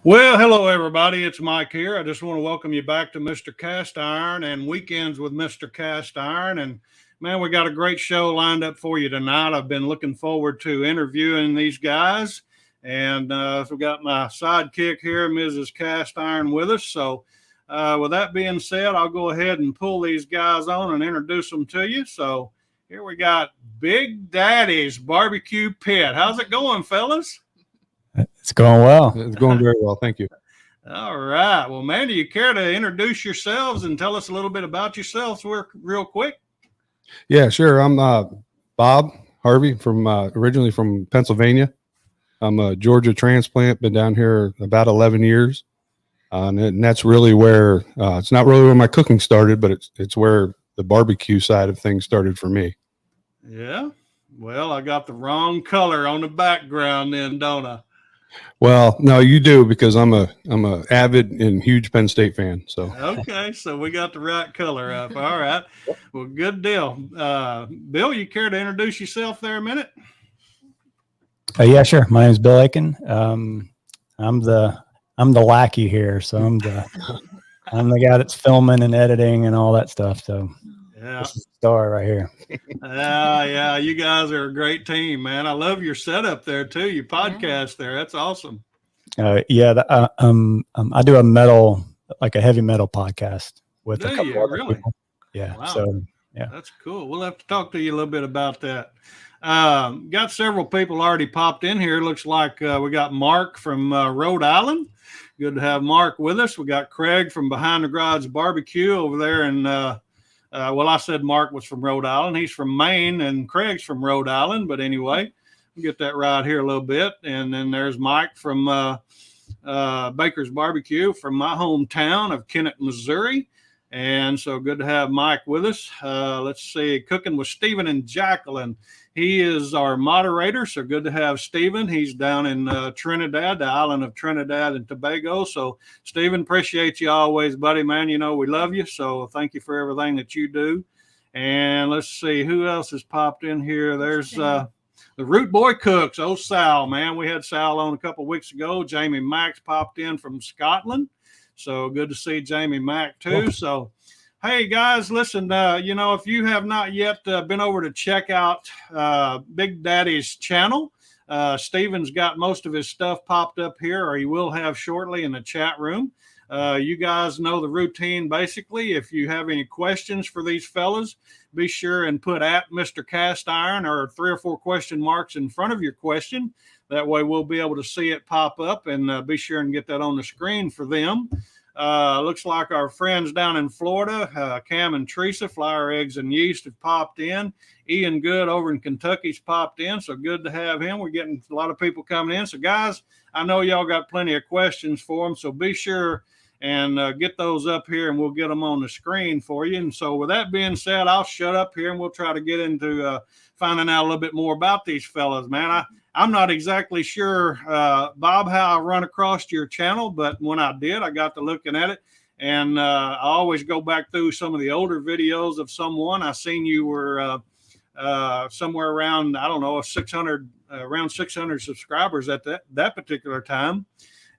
Well, hello, everybody. It's Mike here. I just want to welcome you back to Mr. Cast Iron and Weekends with Mr. Cast Iron. And man, we got a great show lined up for you tonight. I've been looking forward to interviewing these guys. And we got my sidekick here, Mrs. Cast Iron, with us. So with that being said, I'll go ahead and pull these guys on and introduce them to you. So here we got Big Daddy's Barbecue Pit. How's it going, fellas? It's going well. It's going very well. Thank you. All right. Well, man, do you care to introduce yourselves and tell us a little bit about yourselves real quick? Yeah, sure. I'm Bob Harvey from originally from Pennsylvania. I'm a Georgia transplant. Been down here about 11 years, and that's really where it's not really where my cooking started, but it's where the barbecue side of things started for me. Yeah. Well, I got the wrong color on the background then, don't I? Well, no, you do, because I'm a avid and huge Penn State fan. So okay, so we got the right color up. All right. Well, good deal. Bill, you care to introduce yourself there a minute? Yeah, sure. My name is Bill Aiken. I'm the lackey here, so I'm the guy that's filming and editing and all that stuff. So yeah, this is the star right here. Yeah, you guys are a great team, man. I love your setup there too. Your podcast there, that's awesome. I do a heavy metal podcast with a couple other people. Yeah, wow. So yeah, that's cool. We'll have to talk to you a little bit about that. Got several people already popped in here. Looks like we got Mark from Rhode Island. Good to have Mark with us. We got Craig from Behind the Garage Barbecue over there in well, I said Mark was from Rhode Island. He's from Maine, and Craig's from Rhode Island. But anyway, we'll get that right here a little bit. And then there's Mike from Baker's Barbecue from my hometown of Kennett, Missouri. And so good to have Mike with us. Let's see, Cooking with Stephen and Jacqueline. He is our moderator, so good to have Stephen. He's down in Trinidad, the island of Trinidad and Tobago. So, Stephen, appreciate you always, buddy, man. You know we love you, so thank you for everything that you do. And let's see, who else has popped in here? There's the Root Boy Cooks, Sal, man. We had Sal on a couple of weeks ago. Jamie Max popped in from Scotland. So good to see Jamie Mack too. So, hey guys, listen, if you have not yet been over to check out Big Daddy's channel, Steven's got most of his stuff popped up here, or he will have shortly in the chat room. You guys know the routine basically. If you have any questions for these fellas, be sure and put at Mr. Cast Iron or 3 or 4 question marks in front of your question. That way we'll be able to see it pop up, and be sure and get that on the screen for them. Looks like our friends down in Florida, Cam and Teresa, Flour, Eggs, and Yeast have popped in. Ian Good over in Kentucky's popped in, so good to have him. We're getting a lot of people coming in. So, guys, I know y'all got plenty of questions for them, so be sure and get those up here, and we'll get them on the screen for you. And so with that being said, I'll shut up here, and we'll try to get into finding out a little bit more about these fellas, man. I'm not exactly sure, Bob, how I run across your channel, but when I did, I got to looking at it. And I always go back through some of the older videos of someone. I seen you were somewhere around, I don't know, 600, around 600 subscribers at that particular time.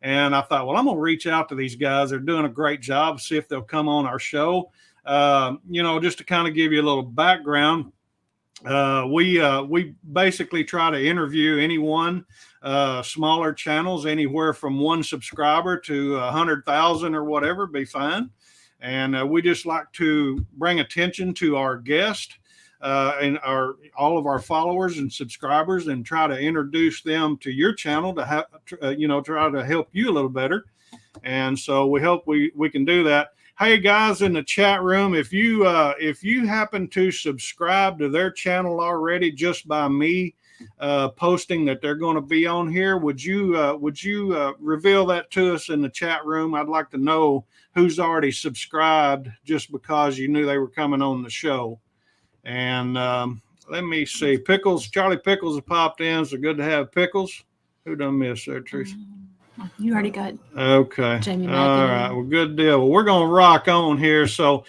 And I thought, well, I'm going to reach out to these guys. They're doing a great job, see if they'll come on our show. Just to kind of give you a little background, we basically try to interview anyone, smaller channels, anywhere from 1 subscriber to 100,000 or whatever, be fine. And we just like to bring attention to our guest and all of our followers and subscribers, and try to introduce them to your channel to have, try to help you a little better. And so we hope we can do that. Hey guys in the chat room, if you happen to subscribe to their channel already just by me posting that they're going to be on here, would you reveal that to us in the chat room? I'd like to know who's already subscribed just because you knew they were coming on the show. And let me see, Charlie Pickles have popped in, so good to have Pickles. Who done miss there, Teresa? You already got Jamie Mack. All right, well, good deal. Well, we're going to rock on here. So,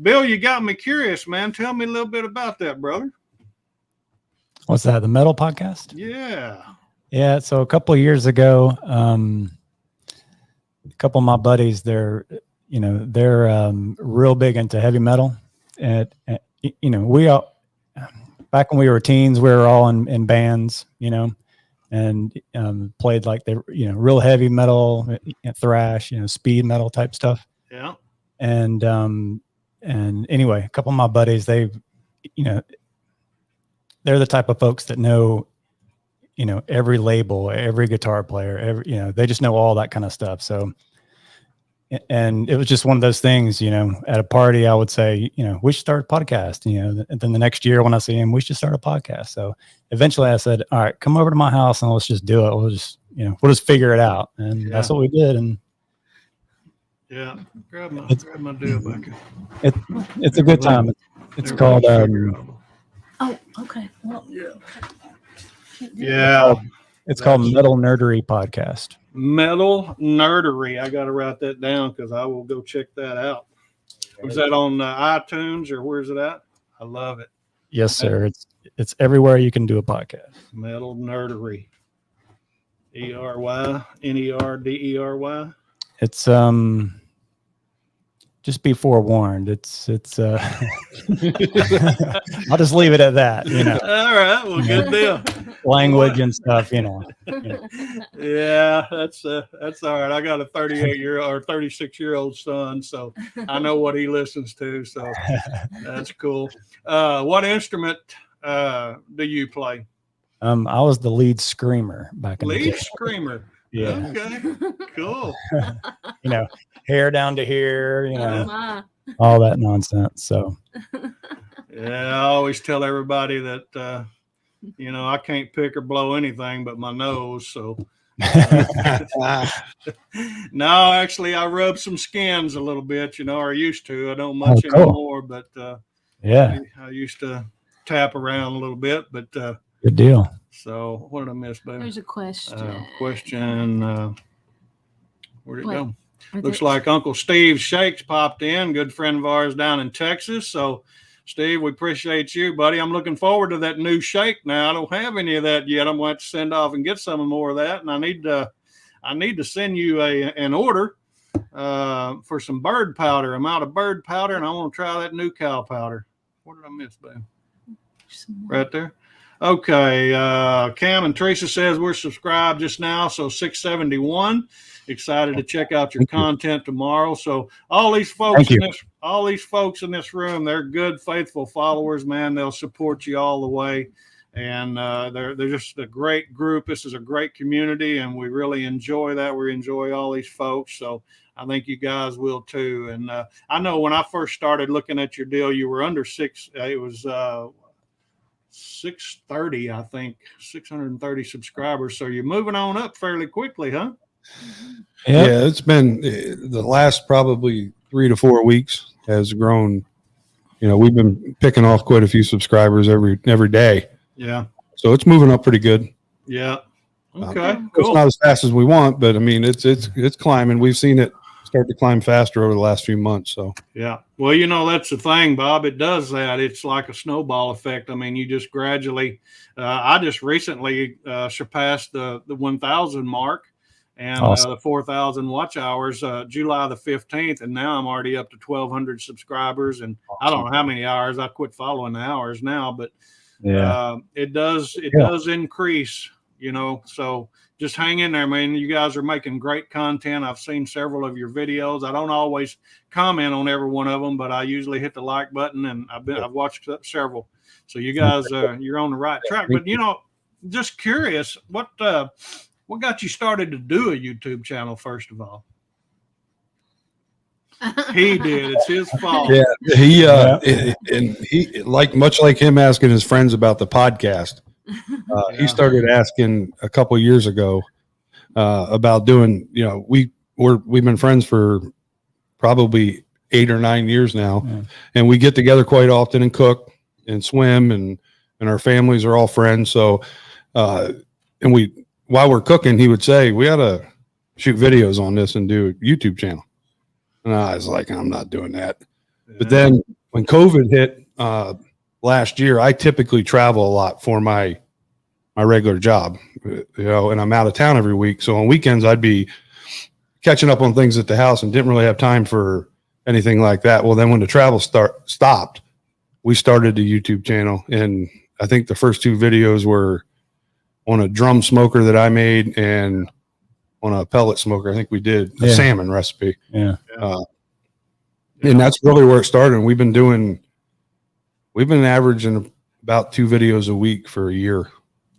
Bill, you got me curious, man. Tell me a little bit about that, brother. What's that, the metal podcast? Yeah. Yeah, so a couple of years ago, couple of my buddies, they're real big into heavy metal. And we all, back when we were teens, we were all in bands, and played like the real heavy metal, thrash, speed metal type stuff. Yeah. And anyway, a couple of my buddies, they're the type of folks that know, every label, every guitar player, they just know all that kind of stuff. So, and it was just one of those things, at a party, I would say, we should start a podcast, and then the next year when I see him, we should start a podcast. So eventually I said, all right, come over to my house and let's just do it. We'll just figure it out. And that's what we did. And yeah, grab my deal back. It's a good time. It's called, Oh, okay. Well, yeah. It's called Metal Nerdery Podcast. Metal Nerdery. I got to write that down because I will go check that out. Was that on iTunes or where's it at? I love it. Yes, sir. It's everywhere you can do a podcast. Metal Nerdery. ERYNERDERY. It's just be forewarned. It's I'll just leave it at that. All right. Well, good deal. Language and stuff. Yeah, that's all right. I got a 38-year-old or 36-year-old son, so I know what he listens to. So that's cool. What instrument do you play? I was the lead screamer back in the day. Lead screamer. Yeah. Okay. Cool. Hair down to here. oh my. All that nonsense. So. Yeah, I always tell everybody that I can't pick or blow anything but my nose. So. No, actually, I rub some skins a little bit. Or used to. I don't much anymore, but yeah, I used to tap around a little bit, but good deal. So what did I miss, baby? There's a question. Where'd it go? Looks like Uncle Steve Shakes popped in, good friend of ours down in Texas. So, Steve, we appreciate you, buddy. I'm looking forward to that new shake now. I don't have any of that yet. I'm going to have to send off and get some more of that. And I need to send you an order for some bird powder. I'm out of bird powder, and I want to try that new cow powder. What did I miss, babe? Right there. Okay. Cam and Teresa says we're subscribed just now, so 671. Excited to check out your content tomorrow. So all these folks in this room, they're good, faithful followers, man. They'll support you all the way. And they're just a great group. This is a great community, and we really enjoy that. We enjoy all these folks. So I think you guys will too. And I know when I first started looking at your deal, you were under six. It was 630, I think, 630 subscribers. So you're moving on up fairly quickly, huh? Yeah, it's been the last probably 3 to 4 weeks has grown. We've been picking off quite a few subscribers every day. Yeah. So it's moving up pretty good. Yeah. Okay. Cool. It's not as fast as we want, but I mean, it's climbing. We've seen it start to climb faster over the last few months. So yeah. Well, that's the thing, Bob. It does that. It's like a snowball effect. I mean, you just gradually. I just recently surpassed the 1,000 mark. And awesome. The 4,000 watch hours, July the 15th, and now I'm already up to 1,200 subscribers. And awesome. I don't know how many hours. I quit following the hours now, but it does increase. So just hang in there, man. You guys are making great content. I've seen several of your videos. I don't always comment on every one of them, but I usually hit the like button, and I've watched several. So you guys, you're on the right track. But just curious, what got you started to do a YouTube channel, first of all? He did. It's his fault. Yeah, he much like him asking his friends about the podcast. He started asking a couple years ago about doing. We've been friends for probably 8 or 9 years now, and we get together quite often and cook and swim, and our families are all friends. So, while we're cooking, he would say, we ought to shoot videos on this and do a YouTube channel. And I was like, I'm not doing that. Yeah. But then when COVID hit last year, I typically travel a lot for my regular job, and I'm out of town every week. So on weekends, I'd be catching up on things at the house and didn't really have time for anything like that. Well, then when the travel stopped, we started the YouTube channel, and I think the first 2 videos were on a drum smoker that I made and on a pellet smoker. I think we did a salmon recipe. Yeah. And that's really where it started. And we've been averaging about 2 videos a week for a year.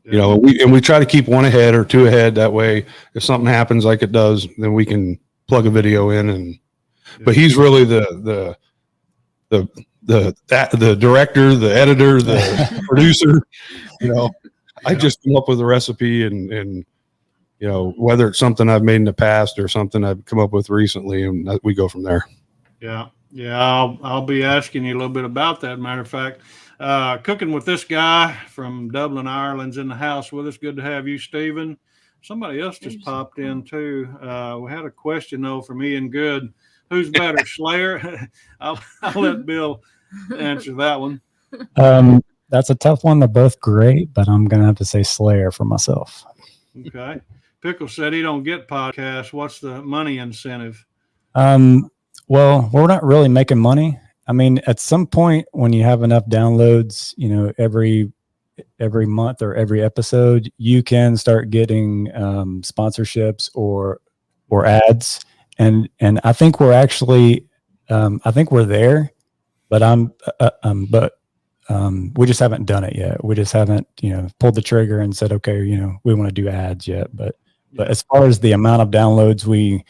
You know, we try to keep 1 ahead or 2 ahead. That way, if something happens like it does, then we can plug a video in. But he's really the director, the editor, the producer. You know, I just come up with a recipe and you know, whether it's something I've made in the past or something I've come up with recently, and we go from there. Yeah. I'll be asking you a little bit about that. Matter of fact, cooking with this guy from Dublin, Ireland's in the house with us. Good to have you, Stephen. Somebody else just popped in too. We had a question though from Ian Good. Who's better, Slayer? I'll let Bill answer that one. That's a tough one. They're both great, but I'm gonna have to say Slayer for myself. Okay. Pickle said he don't get podcasts. What's the money incentive? Well, we're not really making money. I mean, at some point when you have enough downloads, you know, every month or every episode, you can start getting sponsorships or ads. And I think we're actually, I think we're there, but we just haven't done it yet. We just haven't, you know, pulled the trigger and said, okay, you know, we want to do ads yet. But as far as the amount of downloads we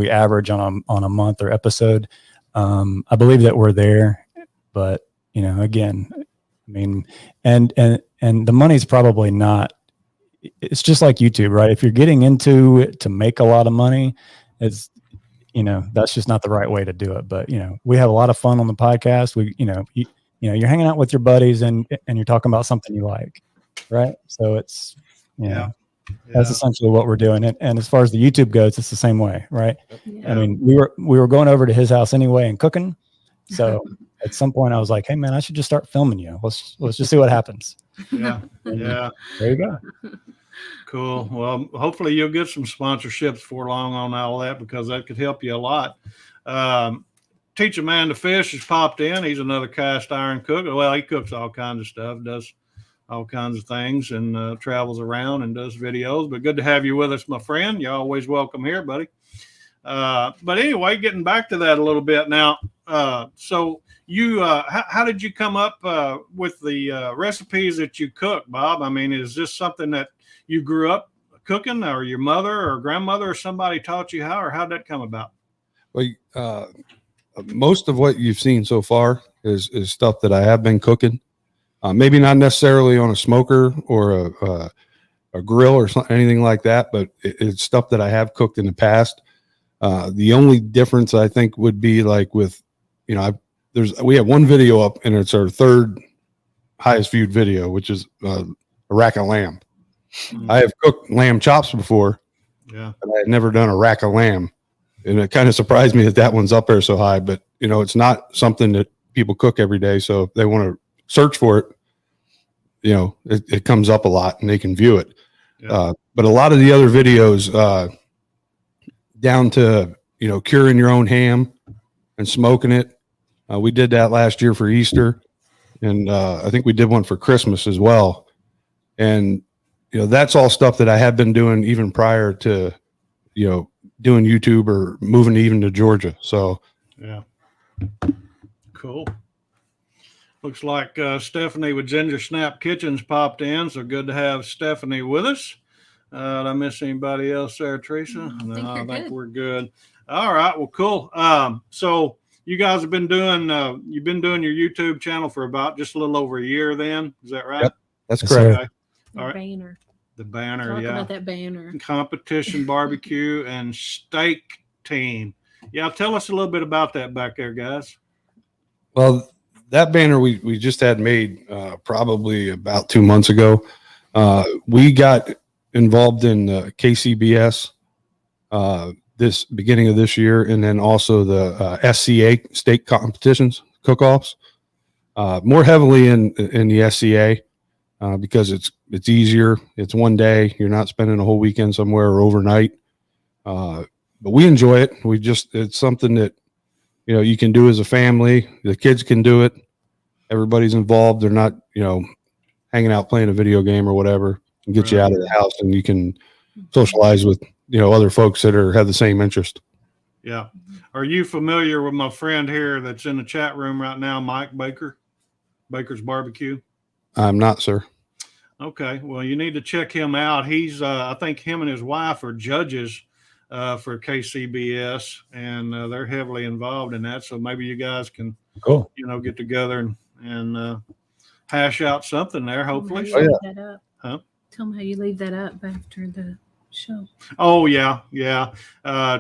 average on a month or episode, I believe that we're there. But, you know, again, I mean, and the money's probably not. It's just like YouTube, right? If you're getting into it to make a lot of money, it's, you know, that's just not the right way to do it. But, you know, we have a lot of fun on the podcast. You're hanging out with your buddies and you're talking about something you like, right? So it's, that's essentially what we're doing. And as far as the YouTube goes, it's the same way, right? Yeah. I mean, we were going over to his house anyway and cooking. So at some point I was like, hey man, I should just start filming you. Let's just see what happens. Yeah. Yeah. There you go. Cool. Well, hopefully you'll get some sponsorships for long on all that, because that could help you a lot. Teach a Man to Fish has popped in. He's another cast iron cook. Well, he cooks all kinds of stuff, does all kinds of things, and travels around and does videos. But good to have you with us, my friend. You're always welcome here, buddy. But anyway, getting back to that a little bit now. So you, how did you come up with the recipes that you cook, Bob? I mean, is this something that you grew up cooking, or your mother or grandmother or somebody taught you how, or how'd that come about? Well, most of what you've seen so far is stuff that I have been cooking. Maybe not necessarily on a smoker or a grill or anything like that, but it's stuff that I have cooked in the past. The only difference I think would be like with, you know, we have one video up and it's our 3rd highest viewed video, which is a rack of lamb. I have cooked lamb chops before, but I had never done a rack of lamb. And it kind of surprised me that one's up there so high, but you know, it's not something that people cook every day. So if they want to search for it, you know, it comes up a lot and they can view it. Yeah. But a lot of the other videos, down to, you know, curing your own ham and smoking it. We did that last year for Easter, and I think we did one for Christmas as well. And, you know, that's all stuff that I have been doing even prior to, you know, doing YouTube or moving even to Georgia. So, yeah. Cool. Looks like Stephanie with Ginger Snap Kitchens popped in. So good to have Stephanie with us. Did I miss anybody else there, Teresa? No, I think we're good. All right. Well, cool. So you guys have been doing, you've been doing your YouTube channel for about just a little over a year then. Is that right? Yep, that's correct. Okay. All right. Banner. The banner. Talk about that banner. Competition barbecue and steak team. Yeah. Tell us a little bit about that back there, guys. Well, that banner we just had made probably about 2 months ago. We got involved in KCBS this beginning of this year, and then also the SCA state competitions cook-offs. More heavily in the SCA because it's easier. It's one day. You're not spending a whole weekend somewhere or overnight. we enjoy it. It's something that, you can do as a family. The kids can do it. Everybody's involved. They're not, hanging out playing a video game or whatever, and get you out of the house, and you can socialize with, other folks that have the same interest. Yeah. Are you familiar with my friend here that's in the chat room right now, Mike Baker, Baker's Barbecue? I'm not, sir. Okay. Well, you need to check him out. He's, I think him and his wife are judges for KCBS, and they're heavily involved in that. So maybe you guys can, get together and hash out something there, hopefully. Tell me how you leave that up. Huh? Tell me how you leave that up after the show. Oh yeah.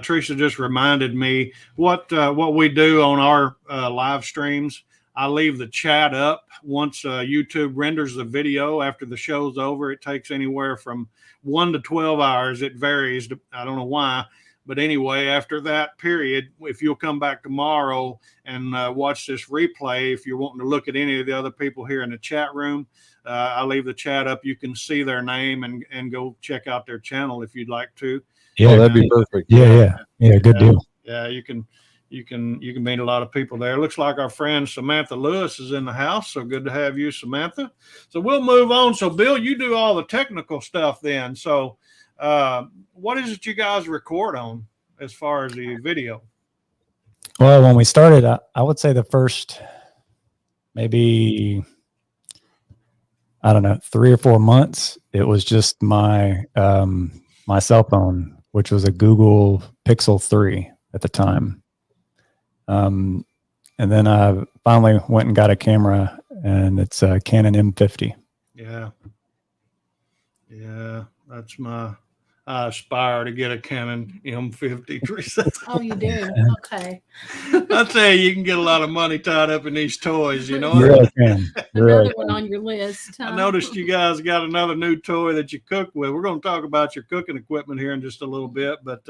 Teresa just reminded me what we do on our live streams. I leave the chat up once YouTube renders the video after the show's over. It takes anywhere from 1 to 12 hours. It varies. I don't know why. But anyway, after that period, if you'll come back tomorrow and watch this replay, if you're wanting to look at any of the other people here in the chat room, I leave the chat up. You can see their name and go check out their channel if you'd like to. Yeah, that'd be perfect. Yeah. Good deal. Yeah, you can meet a lot of people there. Looks like our friend Samantha Lewis is in the house. So good to have you, Samantha. So we'll move on. So Bill, you do all the technical stuff then. So what is it you guys record on as far as the video? Well, when we started, I would say the first maybe, I don't know, 3 or 4 months, it was just my my cell phone, which was a Google Pixel 3 at the time. And then I finally went and got a camera, and it's a Canon M50. Yeah, that's I aspire to get a Canon M50. Oh, you do? Okay. I tell you can get a lot of money tied up in these toys, You really can. Another one on your list. Huh? I noticed you guys got another new toy that you cook with. We're going to talk about your cooking equipment here in just a little bit, but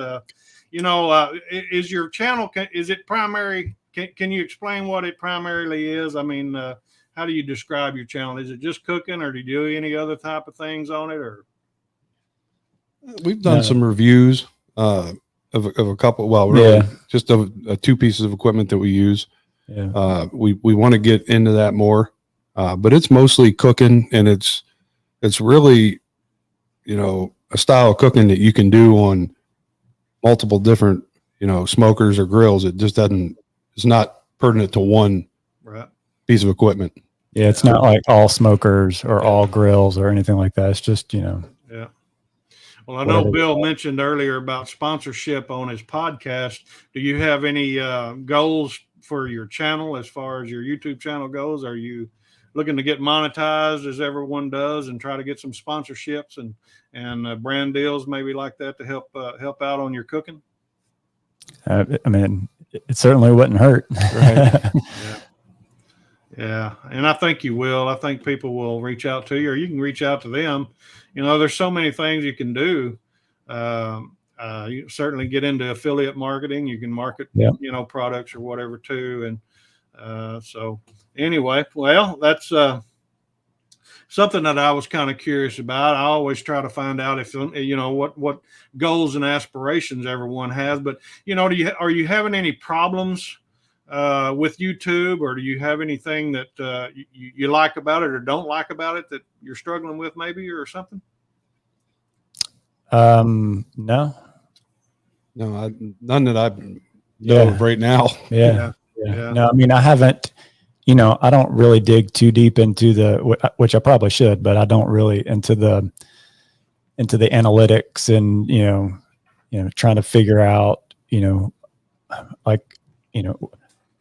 is your channel, is it primary? Can you explain what it primarily is? I mean, how do you describe your channel? Is it just cooking, or do you do any other type of things on it, or? We've done some reviews of a couple. Well, really, just of 2 pieces of equipment that we use. Yeah. We want to get into that more, but it's mostly cooking, and it's really, a style of cooking that you can do on multiple different, smokers or grills. It just it's not pertinent to one piece of equipment. Yeah, it's not like all smokers or all grills or anything like that. It's just, Yeah. Well, I know Bill mentioned earlier about sponsorship on his podcast. Do you have any goals for your channel as far as your YouTube channel goes? Are you looking to get monetized as everyone does and try to get some sponsorships and brand deals maybe like that to help out on your cooking? I mean, it certainly wouldn't hurt. Right. Yeah. And I think you will. I think people will reach out to you, or you can reach out to them. There's so many things you can do. You certainly get into affiliate marketing. You can market, products or whatever too. And so anyway, well, that's something that I was kind of curious about. I always try to find out if, what goals and aspirations everyone has. But, are you having any problems with YouTube, or do you have anything that you like about it or don't like about it that you're struggling with maybe, or something? No, none that I know of right now. Yeah. No, I mean, I haven't, I don't really dig too deep into which I probably should, but I don't really into the analytics and, trying to figure out,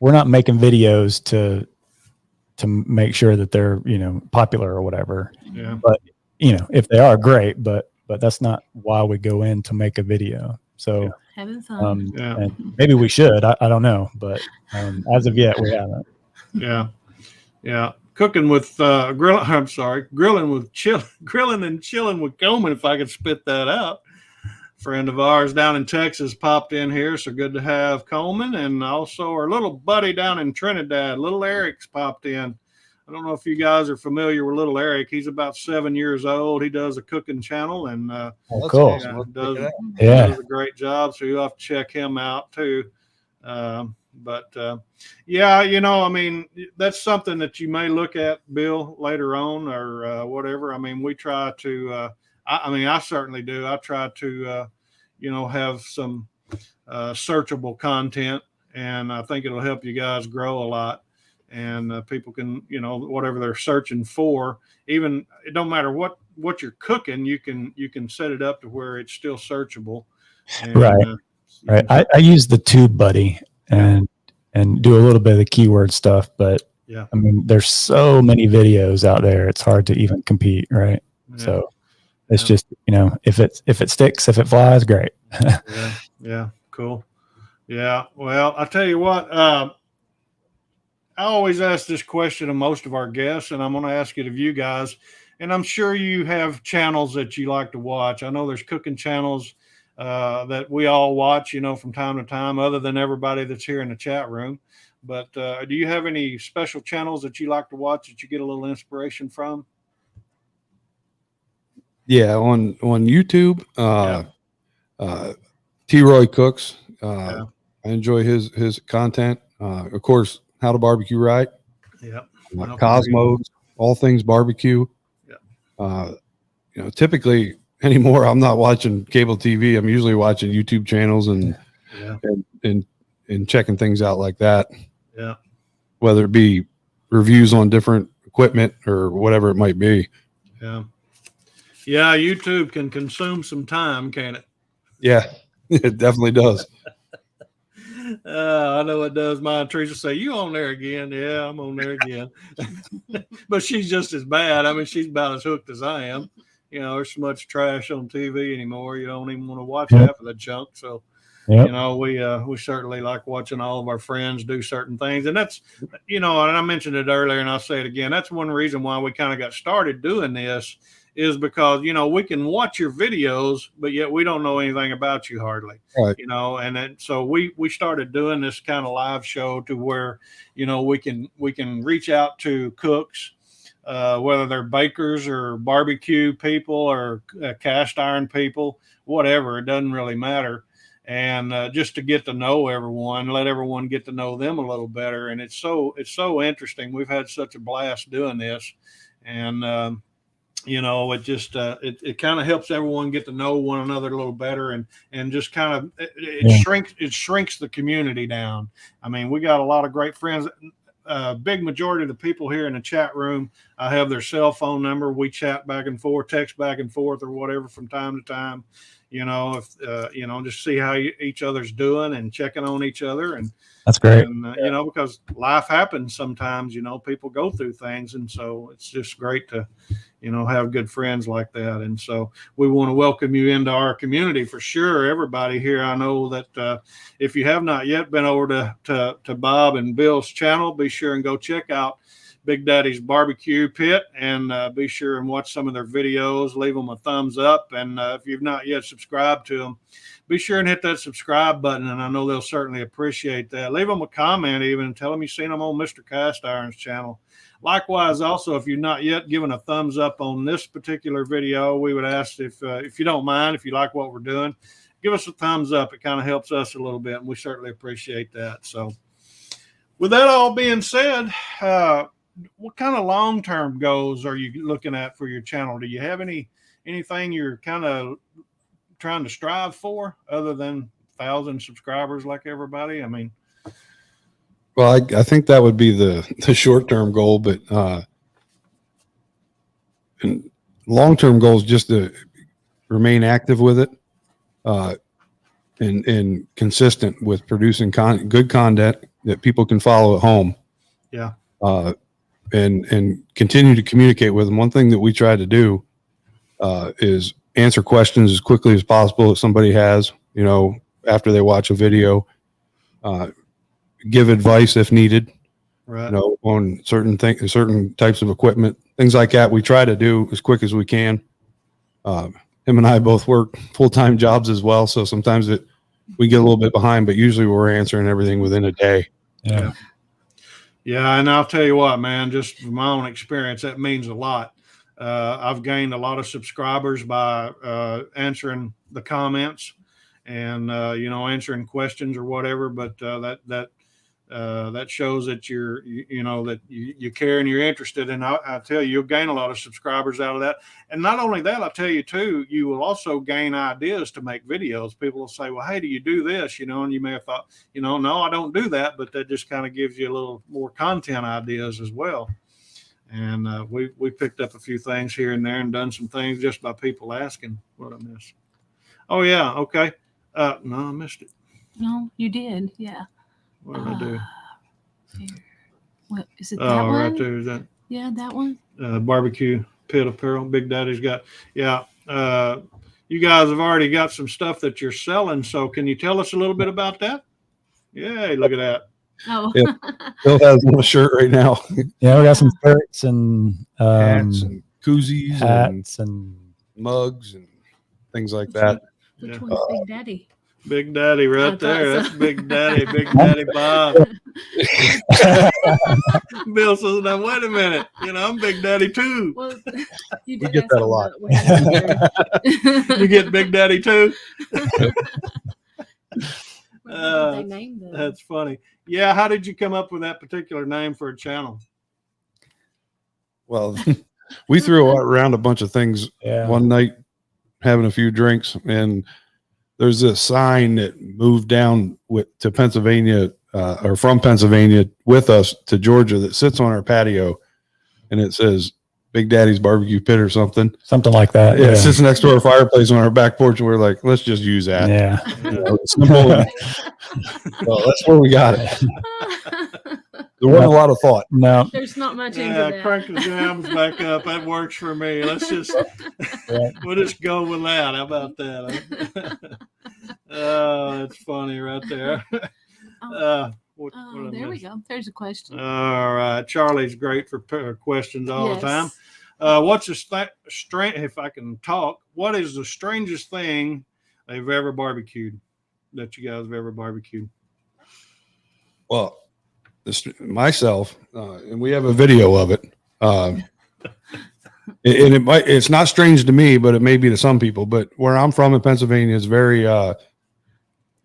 we're not making videos to make sure that they're, popular or whatever. Yeah. But, if they are, great, but that's not why we go in to make a video. So having fun. And maybe we should, I don't know, but as of yet we haven't. Yeah. Cooking with grilling and chilling with Coleman, if I could spit that out. Friend of ours down in Texas popped in here, so good to have Coleman. And also our little buddy down in Trinidad, little Eric's popped in. I don't know if you guys are familiar with little Eric. He's about 7 years old. He does a cooking channel and Cool. Awesome. does a great job. So you'll have to check him out too. Yeah, I mean, that's something that you may look at, Bill, later on or whatever. I mean, we try to, I certainly do. I try to, have some searchable content, and I think it'll help you guys grow a lot. And people can, whatever they're searching for, even it don't matter what you're cooking, you can set it up to where it's still searchable. And, right. Right. I use the Tube Buddy and do a little bit of the keyword stuff, but yeah, I mean, there's so many videos out there. It's hard to even compete. Right. Yeah. So it's just, if it sticks, if it flies, great. Yeah. Cool. Yeah. Well, I tell you what, I always ask this question of most of our guests, and I'm going to ask it of you guys. And I'm sure you have channels that you like to watch. I know there's cooking channels that we all watch, from time to time, other than everybody that's here in the chat room. But do you have any special channels that you like to watch that you get a little inspiration from? Yeah, on YouTube, T-Roy Cooks. I enjoy his content. Of course, How to Barbecue Right. Yeah. Cosmos, all things barbecue. Yeah. Typically anymore, I'm not watching cable TV. I'm usually watching YouTube channels and checking things out like that. Yeah. Whether it be reviews on different equipment or whatever it might be. Yeah. Yeah. YouTube can consume some time, can't it? Yeah, it definitely does. I know it does. My Teresa say, "You on there again?" Yeah, I'm on there again. But she's just as bad. I mean, she's about as hooked as I am. There's so much trash on TV anymore. You don't even want to watch half of the junk. So, we certainly like watching all of our friends do certain things. And that's, and I mentioned it earlier and I'll say it again. That's one reason why we kind of got started doing this is because, we can watch your videos, but yet we don't know anything about you hardly, right. And then, so we started doing this kind of live show to where, we can reach out to cooks, whether they're bakers or barbecue people or cast iron people, whatever, it doesn't really matter. And just to get to know everyone, let everyone get to know them a little better. And it's so interesting. We've had such a blast doing this. And, it just it kind of helps everyone get to know one another a little better, and just kind of it shrinks the community down. I mean, we got a lot of great friends. Big majority of the people here in the chat room, I have their cell phone number. We chat back and forth, text back and forth, or whatever from time to time. Just see how each other's doing and checking on each other. And that's great. And, because life happens sometimes, people go through things. And so it's just great to, have good friends like that. And so we want to welcome you into our community for sure. Everybody here, I know that if you have not yet been over to Bob and Bill's channel, be sure and go check out Big Daddy's Barbecue Pit, and be sure and watch some of their videos. Leave them a thumbs up, and if you've not yet subscribed to them, be sure and hit that subscribe button, and I know they'll certainly appreciate that. Leave them a comment even, and tell them you've seen them on Mr. Cast Iron's channel. Likewise, also, if you've not yet given a thumbs up on this particular video, we would ask if you don't mind, if you like what we're doing, give us a thumbs up. It kind of helps us a little bit, and we certainly appreciate that. So with that all being said, what kind of long-term goals are you looking at for your channel? Do you have anything you're kind of trying to strive for other than 1,000 subscribers like everybody? I mean, well, I think that would be the short-term goal, but and long-term goal is just to remain active with it, and consistent with producing good content that people can follow at home. Yeah. And continue to communicate with them. One thing that we try to do is answer questions as quickly as possible if somebody has, after they watch a video, give advice if needed, right. On certain types of equipment, things like that. We try to do as quick as we can. Him and I both work full-time jobs as well, so sometimes we get a little bit behind, but usually we're answering everything within a day. Yeah. Yeah, and I'll tell you what, man, just from my own experience, that means a lot. I've gained a lot of subscribers by answering the comments and answering questions or whatever. But that shows that you care and you're interested. And I tell you, you'll gain a lot of subscribers out of that. And not only that, I'll tell you too, you will also gain ideas to make videos. People will say, well, hey, do you do this? And you may have thought, no, I don't do that, but that just kind of gives you a little more content ideas as well. And we picked up a few things here and there and done some things just by people asking what I missed. Oh yeah. Okay. No, I missed it. No, you did. Yeah. What did I do? Here. What is it? That one? Right there. Is that? Yeah, that one. Barbecue pit apparel. Big Daddy's got. Yeah. You guys have already got some stuff that you're selling. So can you tell us a little bit about that? Yeah. Look at that. Oh. Yep. Bill has on a shirt right now. Yeah, we got some shirts and Hats and koozies hats and mugs and things like that. Which Yeah. one's Big Daddy? Big Daddy I right thought there. so. That's Big Daddy. Big Daddy Bob. Bill says, now wait a minute. I'm Big Daddy too. Well, you We did get ask that a him lot. what he You get Big Daddy too? What did they name them? That's funny. Yeah. How did you come up with that particular name for a channel? Well, we threw around a bunch of things yeah. one night, having a few drinks, and there's this sign that moved down to Pennsylvania, or from Pennsylvania with us to Georgia, that sits on our patio, and it says Big Daddy's Barbecue Pit or something. Something like that. Yeah, it sits next to our fireplace on our back porch, and we're like, let's just use that. Yeah. It's simple. Well, that's where we got it. There wasn't a lot of thought. No. There's not much into Yeah, that. crank the jams back up. That works for me. We'll just go with that. How about that? Oh, that's funny right there. What I There we missed? go. There's a question. All right. Charlie's great for questions all the time. Yes. What's the if I can talk, what is the strangest thing they've ever barbecued that you guys have ever barbecued? Well, myself, and we have a video of it. And it's not strange to me, but it may be to some people. But where I'm from in Pennsylvania is very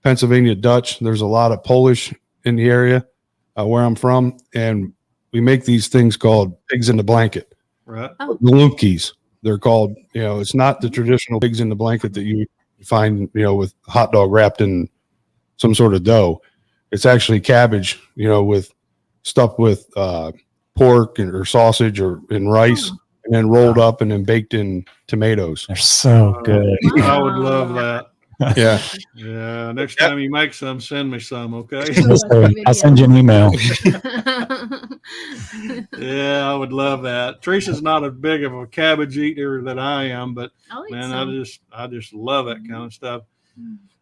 Pennsylvania Dutch. There's a lot of Polish in the area where I'm from, and we make these things called pigs in the blanket. Right. Galupkis, they're called. It's not the traditional pigs in the blanket that you find, with hot dog wrapped in some sort of dough. It's actually cabbage, with stuffed with pork or sausage and rice, and then rolled up and then baked in tomatoes. They're so good. I would love that. Yeah. Yeah. Next time you make some, send me some, okay? I'll send you an email. Yeah, I would love that. Teresa's not as big of a cabbage eater that I am, but man, I just love that kind of stuff.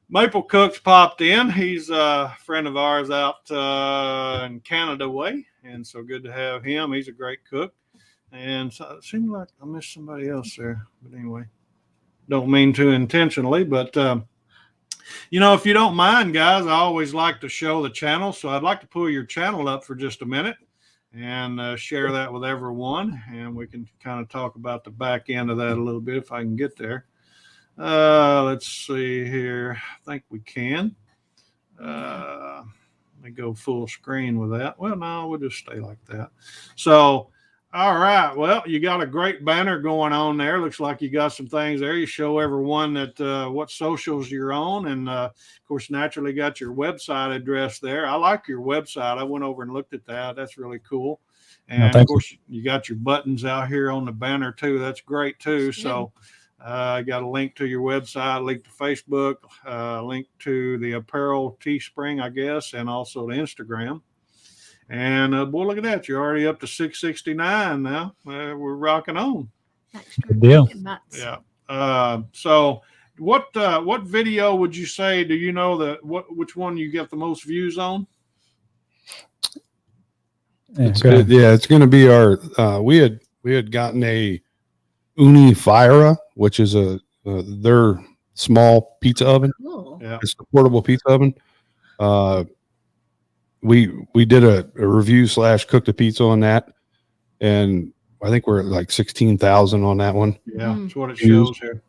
Maple Cooks popped in. He's a friend of ours out in Canada way, and so good to have him. He's a great cook, and so it seemed like I missed somebody else there, but anyway, don't mean to intentionally, but if you don't mind, guys, I always like to show the channel, so I'd like to pull your channel up for just a minute and share that with everyone, and we can kind of talk about the back end of that a little bit if I can get there. Let's see here. I think we can. Let me go full screen with that. Well, no, we'll just stay like that. So, all right. Well, you got a great banner going on there. Looks like you got some things there. You show everyone that what socials you're on, and of course, naturally got your website address there. I like your website. I went over and looked at that. That's really cool. And of course, you got your buttons out here on the banner too. That's great too. So. I got a link to your website, link to Facebook, link to the apparel Teespring, I guess, and also to Instagram. And boy, look at that. You're already up to 669 now. We're rocking on. Good deal. Yeah. So what video would you say, do you know which one you get the most views on? Yeah, it's going to be our, we had gotten a Unifira, which is their small pizza oven. Cool. Yeah. It's a portable pizza oven. we did a review / cooked a pizza on that, and I think we're at like 16,000 on that one. Yeah, that's what it shows here.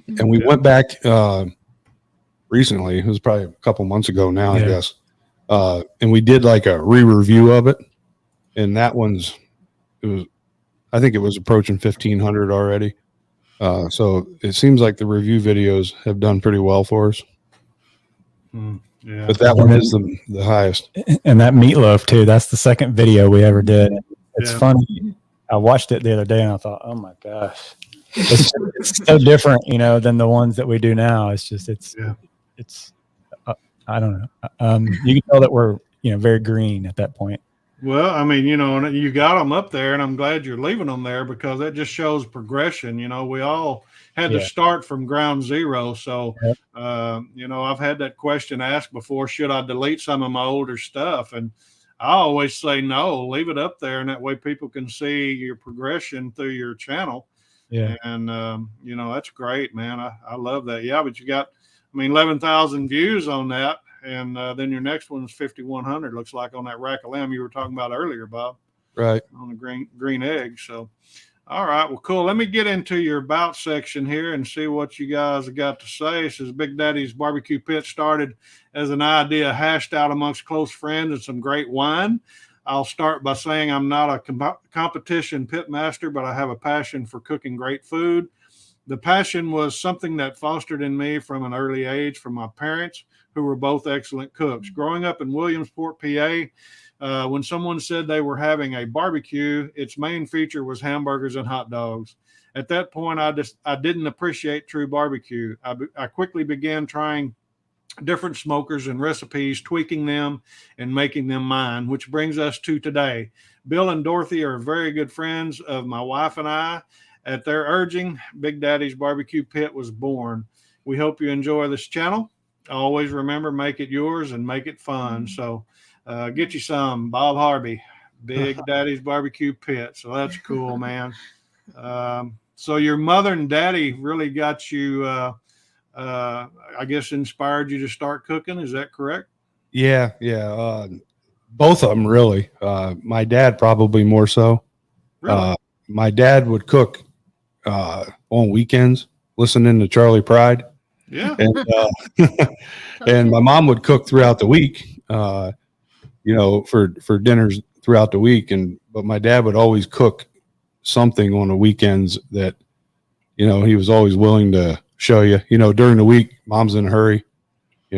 And we went back recently. It was probably a couple months ago now, I guess. And we did like a re-review of it, and that I think it was approaching 1,500 already. So it seems like the review videos have done pretty well for us. Yeah. But that one is the highest. And that meatloaf too. That's the second video we ever did. It's funny. I watched it the other day and I thought, oh my gosh, it's so different, than the ones that we do now. It's just, it's I don't know. You can tell that we're, very green at that point. Well, I mean, you got them up there, and I'm glad you're leaving them there because that just shows progression. We all had to start from ground zero. So, I've had that question asked before, should I delete some of my older stuff? And I always say no, leave it up there. And that way people can see your progression through your channel. Yeah. And, that's great, man. I love that. Yeah. But you got, 11,000 views on that. And then your next one is 5,100. Looks like on that rack of lamb you were talking about earlier, Bob. Right. On the green egg. So, all right. Well, cool. Let me get into your about section here and see what you guys have got to say. It says Big Daddy's Barbecue Pit started as an idea hashed out amongst close friends and some great wine. I'll start by saying I'm not a competition pit master, but I have a passion for cooking great food. The passion was something that fostered in me from an early age from my parents, who were both excellent cooks. Growing up in Williamsport, PA, when someone said they were having a barbecue, its main feature was hamburgers and hot dogs. At that point, I didn't appreciate true barbecue. I quickly began trying different smokers and recipes, tweaking them and making them mine, which brings us to today. Bill and Dorothy are very good friends of my wife and I. At their urging, Big Daddy's Barbecue Pit was born. We hope you enjoy this channel. Always remember, make it yours and make it fun. So get you some. Bob Harvey, Big Daddy's Barbecue Pit. So that's cool, man. So your mother and daddy really got you, I guess, inspired you to start cooking. Is that correct? Yeah. Both of them, really. My dad probably more so. Really? My dad would cook on weekends, listening to Charlie Pride. Yeah. And my mom would cook throughout the week, for dinners throughout the week. But my dad would always cook something on the weekends that, he was always willing to show you. During the week, mom's in a hurry.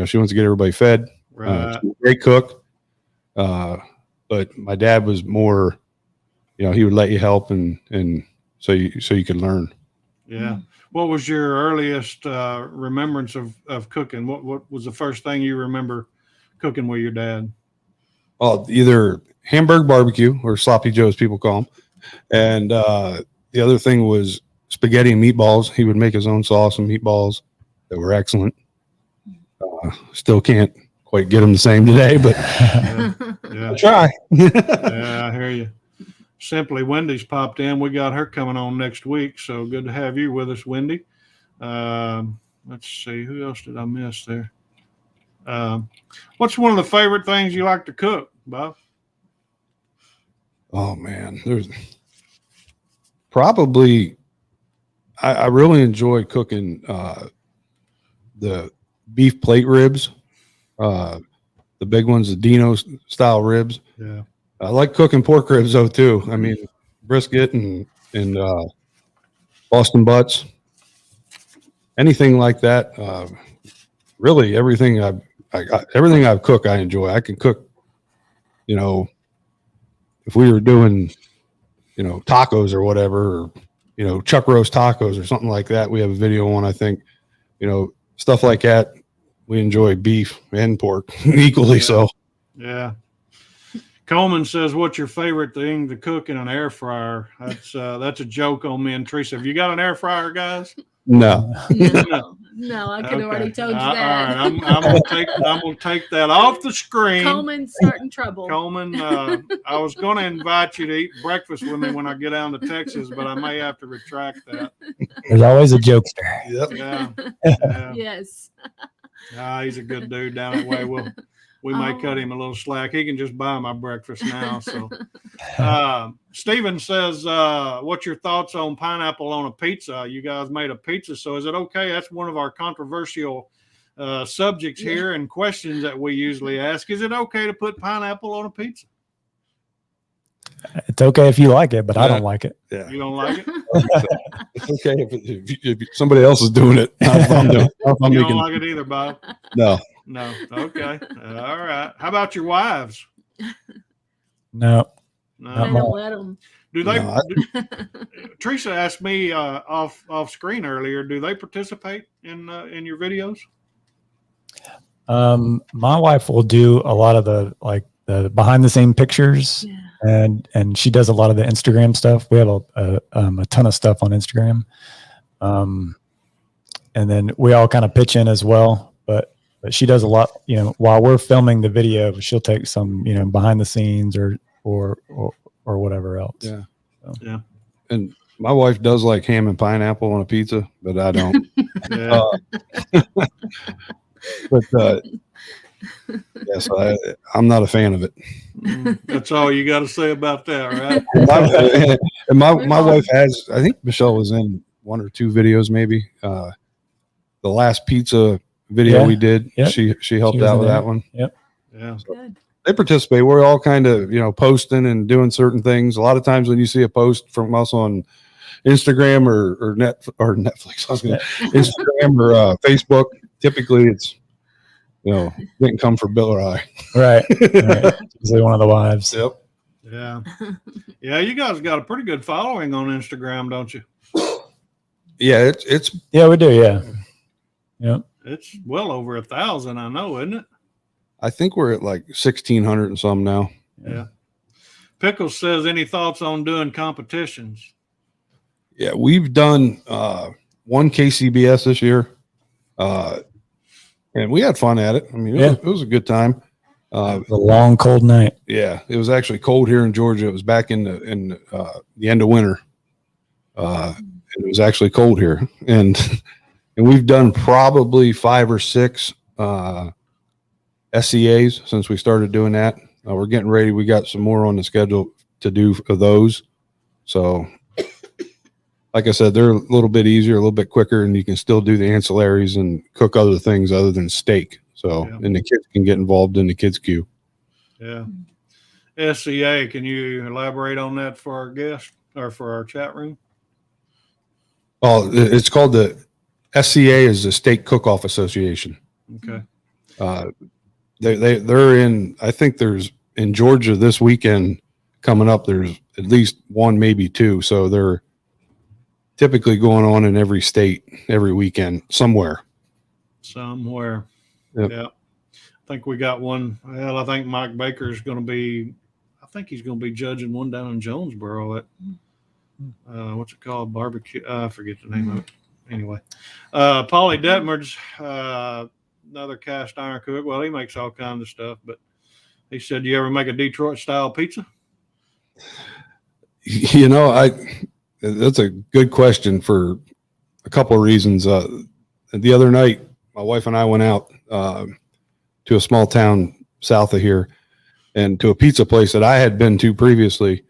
She wants to get everybody fed. Right. She's a great cook. But my dad was more, he would let you help and so you could learn. Yeah. What was your earliest remembrance of cooking? What was the first thing you remember cooking with your dad? Well, either Hamburg barbecue or sloppy joes, people call them. And the other thing was spaghetti and meatballs. He would make his own sauce and meatballs that were excellent. Still can't quite get them the same today, but yeah. I'll try. Yeah, I hear you. Simply Wendy's popped in. We got her coming on next week. So good to have you with us, Wendy. Let's see. Who else did I miss there? What's one of the favorite things you like to cook, Bob? Oh, man. There's probably, I really enjoy cooking the beef plate ribs, the big ones, the Dino style ribs. Yeah. I like cooking pork ribs though too. Brisket and Boston butts, anything like that. Really, everything I've cooked, I enjoy. I can cook. If we were doing, tacos or whatever, or chuck roast tacos or something like that, we have a video on. I think, stuff like that. We enjoy beef and pork equally. Yeah. So, yeah. Coleman says, "What's your favorite thing to cook in an air fryer?" That's a joke on me and Teresa. Have you got an air fryer, guys? no. No, I could have already told you All that. right, I'm gonna take that off the screen. Coleman's starting trouble. Coleman, I was going to invite you to eat breakfast with me when I get down to Texas, but I may have to retract that. There's always a jokester. Yep. Yeah. Yes. He's a good dude down that way. we may cut him a little slack. He can just buy my breakfast now. So, Steven says, what's your thoughts on pineapple on a pizza? You guys made a pizza, so is it okay? That's one of our controversial subjects here and questions that we usually ask. Is it okay to put pineapple on a pizza? It's okay if you like it, but I don't like it. Yeah. You don't like it? It's okay if somebody else is doing it. Not if I'm doing, not if I'm You making, don't like it either, Bob? no. No. Okay. All right. How about your wives? No. They No. don't let them. Do they? No, Teresa asked me off screen earlier. Do they participate in your videos? My wife will do a lot of the behind the scene pictures, and she does a lot of the Instagram stuff. We have a ton of stuff on Instagram, and then we all kind of pitch in as well. But she does a lot. While we're filming the video, she'll take some behind the scenes or whatever else. Yeah. So. Yeah. And my wife does like ham and pineapple on a pizza, but I don't. Yeah. But yes, I'm not a fan of it. That's all you got to say about that, right? And my wife has, I think Michelle was in one or two videos, maybe. The last pizza video we did, she helped out with that one. Yep. Yeah. So they participate. We're all kind of, posting and doing certain things. A lot of times when you see a post from us on Instagram or Netflix, Instagram or Facebook, typically it's, didn't come for Bill or I. Right. Usually one of the wives. Yep. Yeah. Yeah. You guys got a pretty good following on Instagram, don't you? Yeah. It's Yeah, we do. Yeah. Yep. It's well over 1,000, I know, isn't it? I think we're at like 1,600 and some now. Yeah. Pickles says, any thoughts on doing competitions? Yeah, we've done one KCBS this year, and we had fun at it. I mean, it was a good time. The long cold night. Yeah, it was actually cold here in Georgia. It was back in the end of winter. It was actually cold here, and we've done probably 5 or 6 SCAs since we started doing that. We're getting ready. We got some more on the schedule to do of those. So, like I said, they're a little bit easier, a little bit quicker, and you can still do the ancillaries and cook other things other than steak. So, and the kids can get involved in the kids queue. Yeah. SCA, can you elaborate on that for our guests or for our chat room? Oh, it's called the SCA is the Steak Cook-Off Association. Okay. They're in, I think there's in Georgia this weekend coming up, there's at least one, maybe 2. So they're typically going on in every state, every weekend somewhere. Yep. Yeah. I think we got one. Well, I think Mike Baker is going to be, I think he's going to be judging one down in Jonesboro at, what's it called? Barbecue. I forget the name of it. Anyway, Paulie Detmers, another cast iron cook. Well, he makes all kinds of stuff, but he said, "You ever make a Detroit style pizza?" That's a good question for a couple of reasons. The other night, my wife and I went out to a small town south of here and to a pizza place that I had been to previously.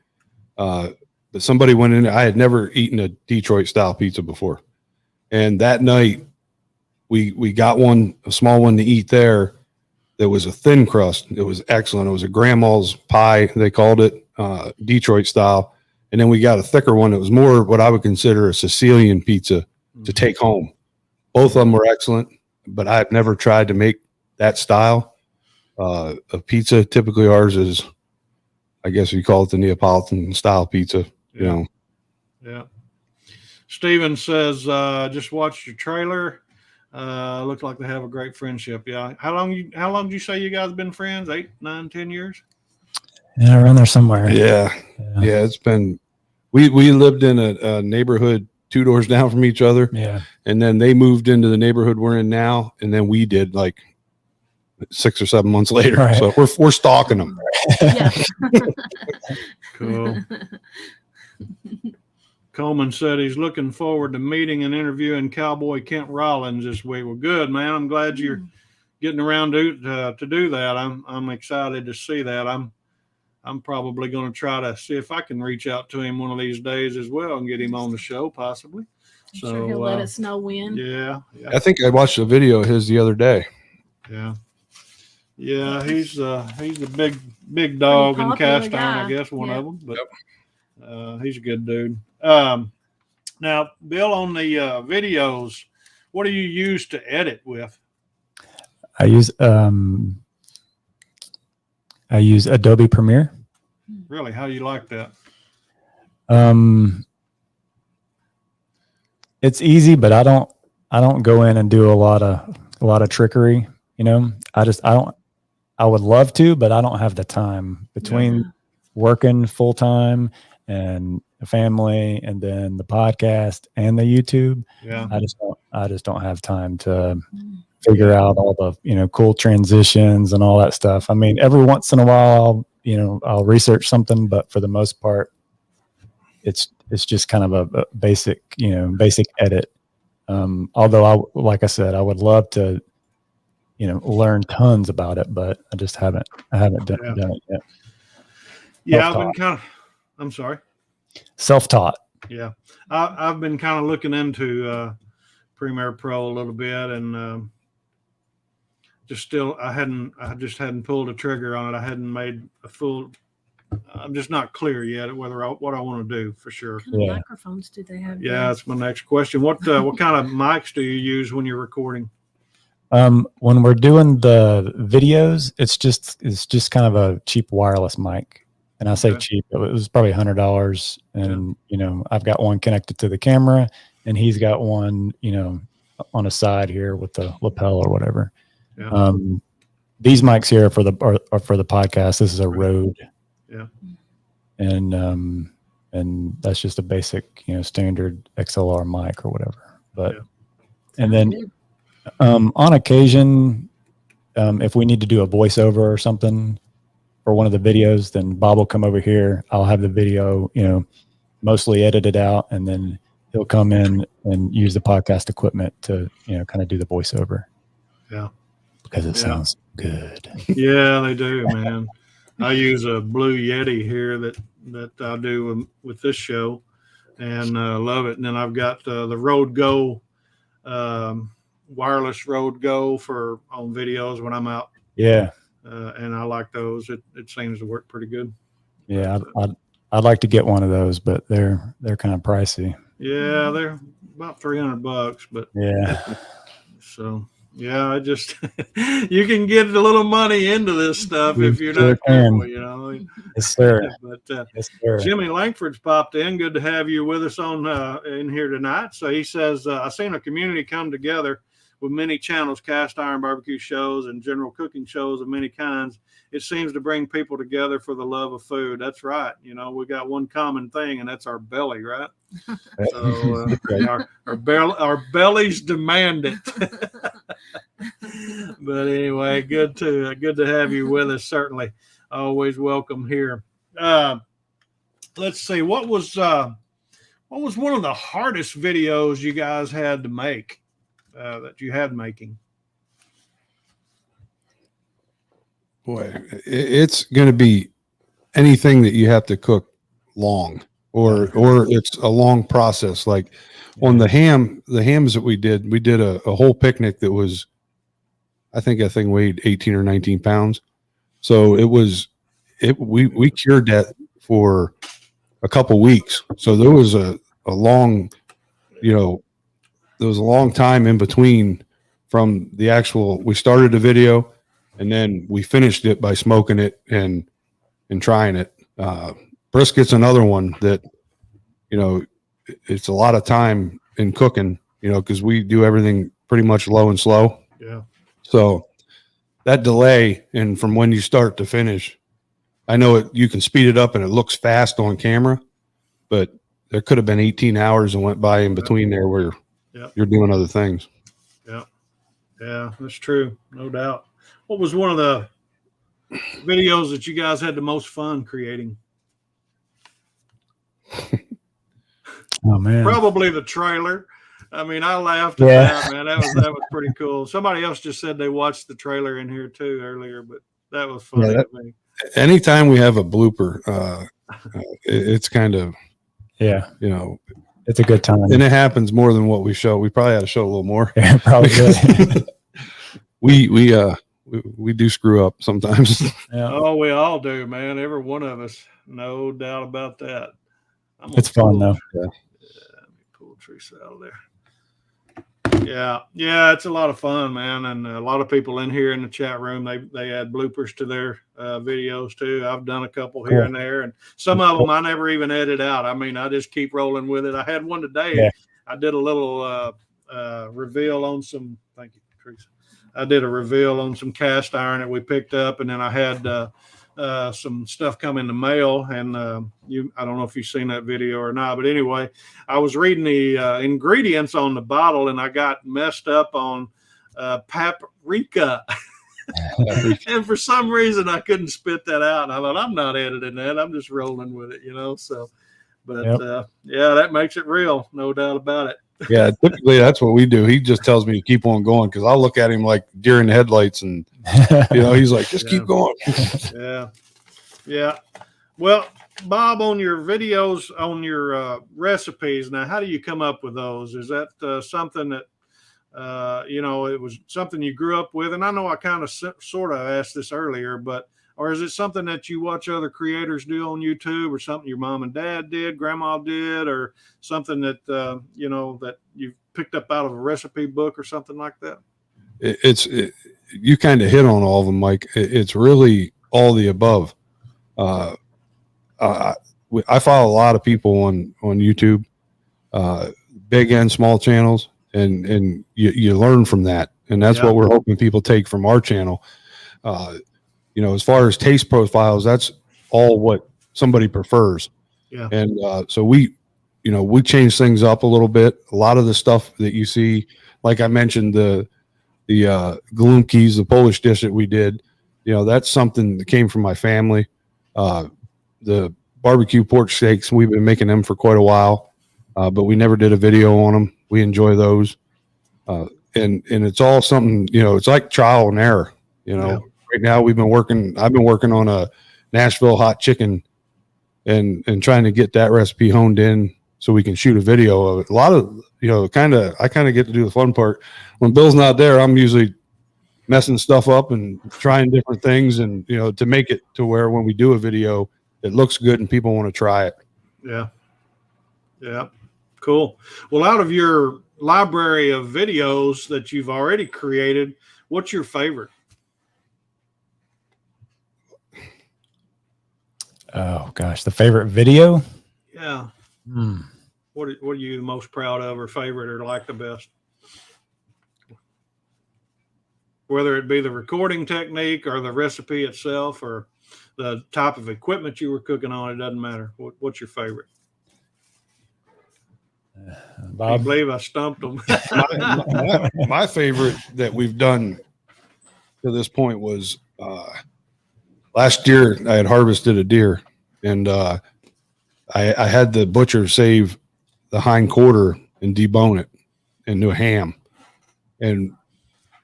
But somebody went in. I had never eaten a Detroit style pizza before. And that night we got a small one to eat there. There was a thin crust. It was excellent. It was a grandma's pie. They called it Detroit style. And then we got a thicker one. It was more what I would consider a Sicilian pizza to take home. Both of them were excellent, but I've never tried to make that style of pizza. Typically ours is, I guess you call it the Neapolitan style pizza, Yeah. Steven says, just watched your trailer. Looks like they have a great friendship. Yeah. How long did you say you guys been friends? 8, 9, 10 years? Yeah, around there somewhere. Yeah. It's been, we lived in a neighborhood 2 doors down from each other. Yeah. And then they moved into the neighborhood we're in now. And then we did like 6 or 7 months later. Right. So we're stalking them. Yeah. Cool. Coleman said he's looking forward to meeting and interviewing Cowboy Kent Rollins this week. Well, good, man. I'm glad you're getting around to do that. I'm excited to see that. I'm probably going to try to see if I can reach out to him one of these days as well and get him on the show possibly. I'm So sure he'll let us know when. Yeah. I think I watched a video of his the other day. Yeah. He's a big dog in cast iron, I guess, one of them. But he's a good dude. Now, Bill, on the videos, what do you use to edit with? I use Adobe Premiere. Really? How do you like that? It's easy, but I don't go in and do a lot of trickery. I would love to, but I don't have the time between working full time and a family and then the podcast and the YouTube. Yeah. I just don't have time to figure out all the, cool transitions and all that stuff. I mean, every once in a while, I'll research something, but for the most part, it's just kind of a basic edit. Although like I said, I would love to, learn tons about it, but I just haven't done it yet. Yeah. I'm sorry. Self-taught. Yeah. I've been kind of looking into Premiere Pro a little bit and I just hadn't pulled a trigger on it. I hadn't made a full, I'm just not clear yet what I want to do for sure. What kind of microphones do they have? Yeah, that's my next question. What kind of mics do you use when you're recording? When we're doing the videos, it's just kind of a cheap wireless mic. And I say cheap, it was probably $100. And, I've got one connected to the camera and he's got one, on a side here with the lapel or whatever. Yeah. These mics here are for the podcast. This is a Rode. Yeah. And that's just a basic, standard XLR mic or whatever. But, and then, on occasion, if we need to do a voiceover or something for one of the videos, then Bob will come over here. I'll have the video, mostly edited out, and then he'll come in and use the podcast equipment to, kind of do the voiceover. Yeah. Because it sounds good. Yeah, they do, man. I use a Blue Yeti here that I do with this show and love it. And then I've got the Rode Go, wireless Rode Go on videos when I'm out. Yeah. And I like those. It seems to work pretty good. Yeah, I'd like to get one of those, but they're kind of pricey. Yeah, they're about $300, but yeah. So yeah, I just you can get a little money into this stuff if you're not careful, Yes, sir. But yes, sir. Jimmy Langford's popped in. Good to have you with us on in here tonight. So he says, I seen a community come together with many channels, cast iron barbecue shows and general cooking shows of many kinds. It seems to bring people together for the love of food. That's right. We got one common thing, and that's our belly, right? So our bellies demand it. But anyway, good to have you with us. Certainly, always welcome here. Let's see, what was one of the hardest videos you guys had to make that you had making? Boy, it's going to be anything that you have to cook long, or it's a long process. Like on the hams that we did a whole picnic that was, I think that thing weighed 18 or 19 pounds. So we cured that for a couple weeks. So there was a long, there was a long time in between from the actual, we started the video and then we finished it by smoking it and trying it. Brisket's another one that, it's a lot of time in cooking, because we do everything pretty much low and slow. Yeah. So that delay and from when you start to finish, I know you can speed it up and it looks fast on camera, but there could have been 18 hours and went by in between there where you're doing other things. Yeah. Yeah, that's true. No doubt. What was one of the videos that you guys had the most fun creating? Oh man, probably the trailer. I mean, I laughed at that, man. That was pretty cool. Somebody else just said they watched the trailer in here too earlier, but that was funny to me. Anytime we have a blooper, it's kind of, it's a good time. And it happens more than what we show. We probably had to show a little more. Yeah, probably good. we do screw up sometimes. Yeah. Oh, we all do, man. Every one of us. No doubt about that. It's fun though. Yeah. Let me pull Teresa out of there. Yeah, it's a lot of fun, man, and a lot of people in here in the chat room. They add bloopers to their videos too. I've done a couple here and there, and some of them I never even edit out. I mean, I just keep rolling with it. I had one today. Yeah. I did a little reveal on some. Thank you, Teresa. I did a reveal on some cast iron that we picked up, and then I had some stuff come in the mail, and I don't know if you've seen that video or not, but anyway, I was reading the ingredients on the bottle, and I got messed up on paprika. And for some reason I couldn't spit that out, and I thought, I'm not editing that, I'm just rolling with it, so but that makes it real, no doubt about it. Yeah, typically that's what we do. He just tells me to keep on going, because I'll look at him like deer in the headlights, and he's like, just keep going. Yeah. Well, Bob, on your videos, on your recipes, now how do you come up with those? Is that something that it was something you grew up with? And I know I kind of sort of asked this earlier, or is it something that you watch other creators do on YouTube, or something your mom and dad did, grandma did, or something that, that you picked up out of a recipe book or something like that? You kind of hit on all of them, Mike. It's really all the above. I follow a lot of people on YouTube, big and small channels, and you learn from that. And that's what we're hoping people take from our channel. As far as taste profiles, that's all what somebody prefers. Yeah. And so we change things up a little bit. A lot of the stuff that you see, like I mentioned, the Glumkies, the Polish dish that we did, that's something that came from my family. The barbecue pork steaks, we've been making them for quite a while, but we never did a video on them. We enjoy those. And it's all something, it's like trial and error, Right now I've been working on a Nashville hot chicken and trying to get that recipe honed in so we can shoot a video of it. A lot of, I kind of get to do the fun part. When Bill's not there, I'm usually messing stuff up and trying different things, and, to make it to where when we do a video, it looks good and people want to try it. Yeah. Yeah. Cool. Well, out of your library of videos that you've already created, what's your favorite? Oh gosh, the favorite video? Yeah. What are you the most proud of, or favorite, or like the best? Whether it be the recording technique or the recipe itself or the type of equipment you were cooking on, it doesn't matter. What's your favorite? Bob? I believe I stumped them. my favorite that we've done to this point was last year. I had harvested a deer, and I had the butcher save the hind quarter and debone it into a ham, and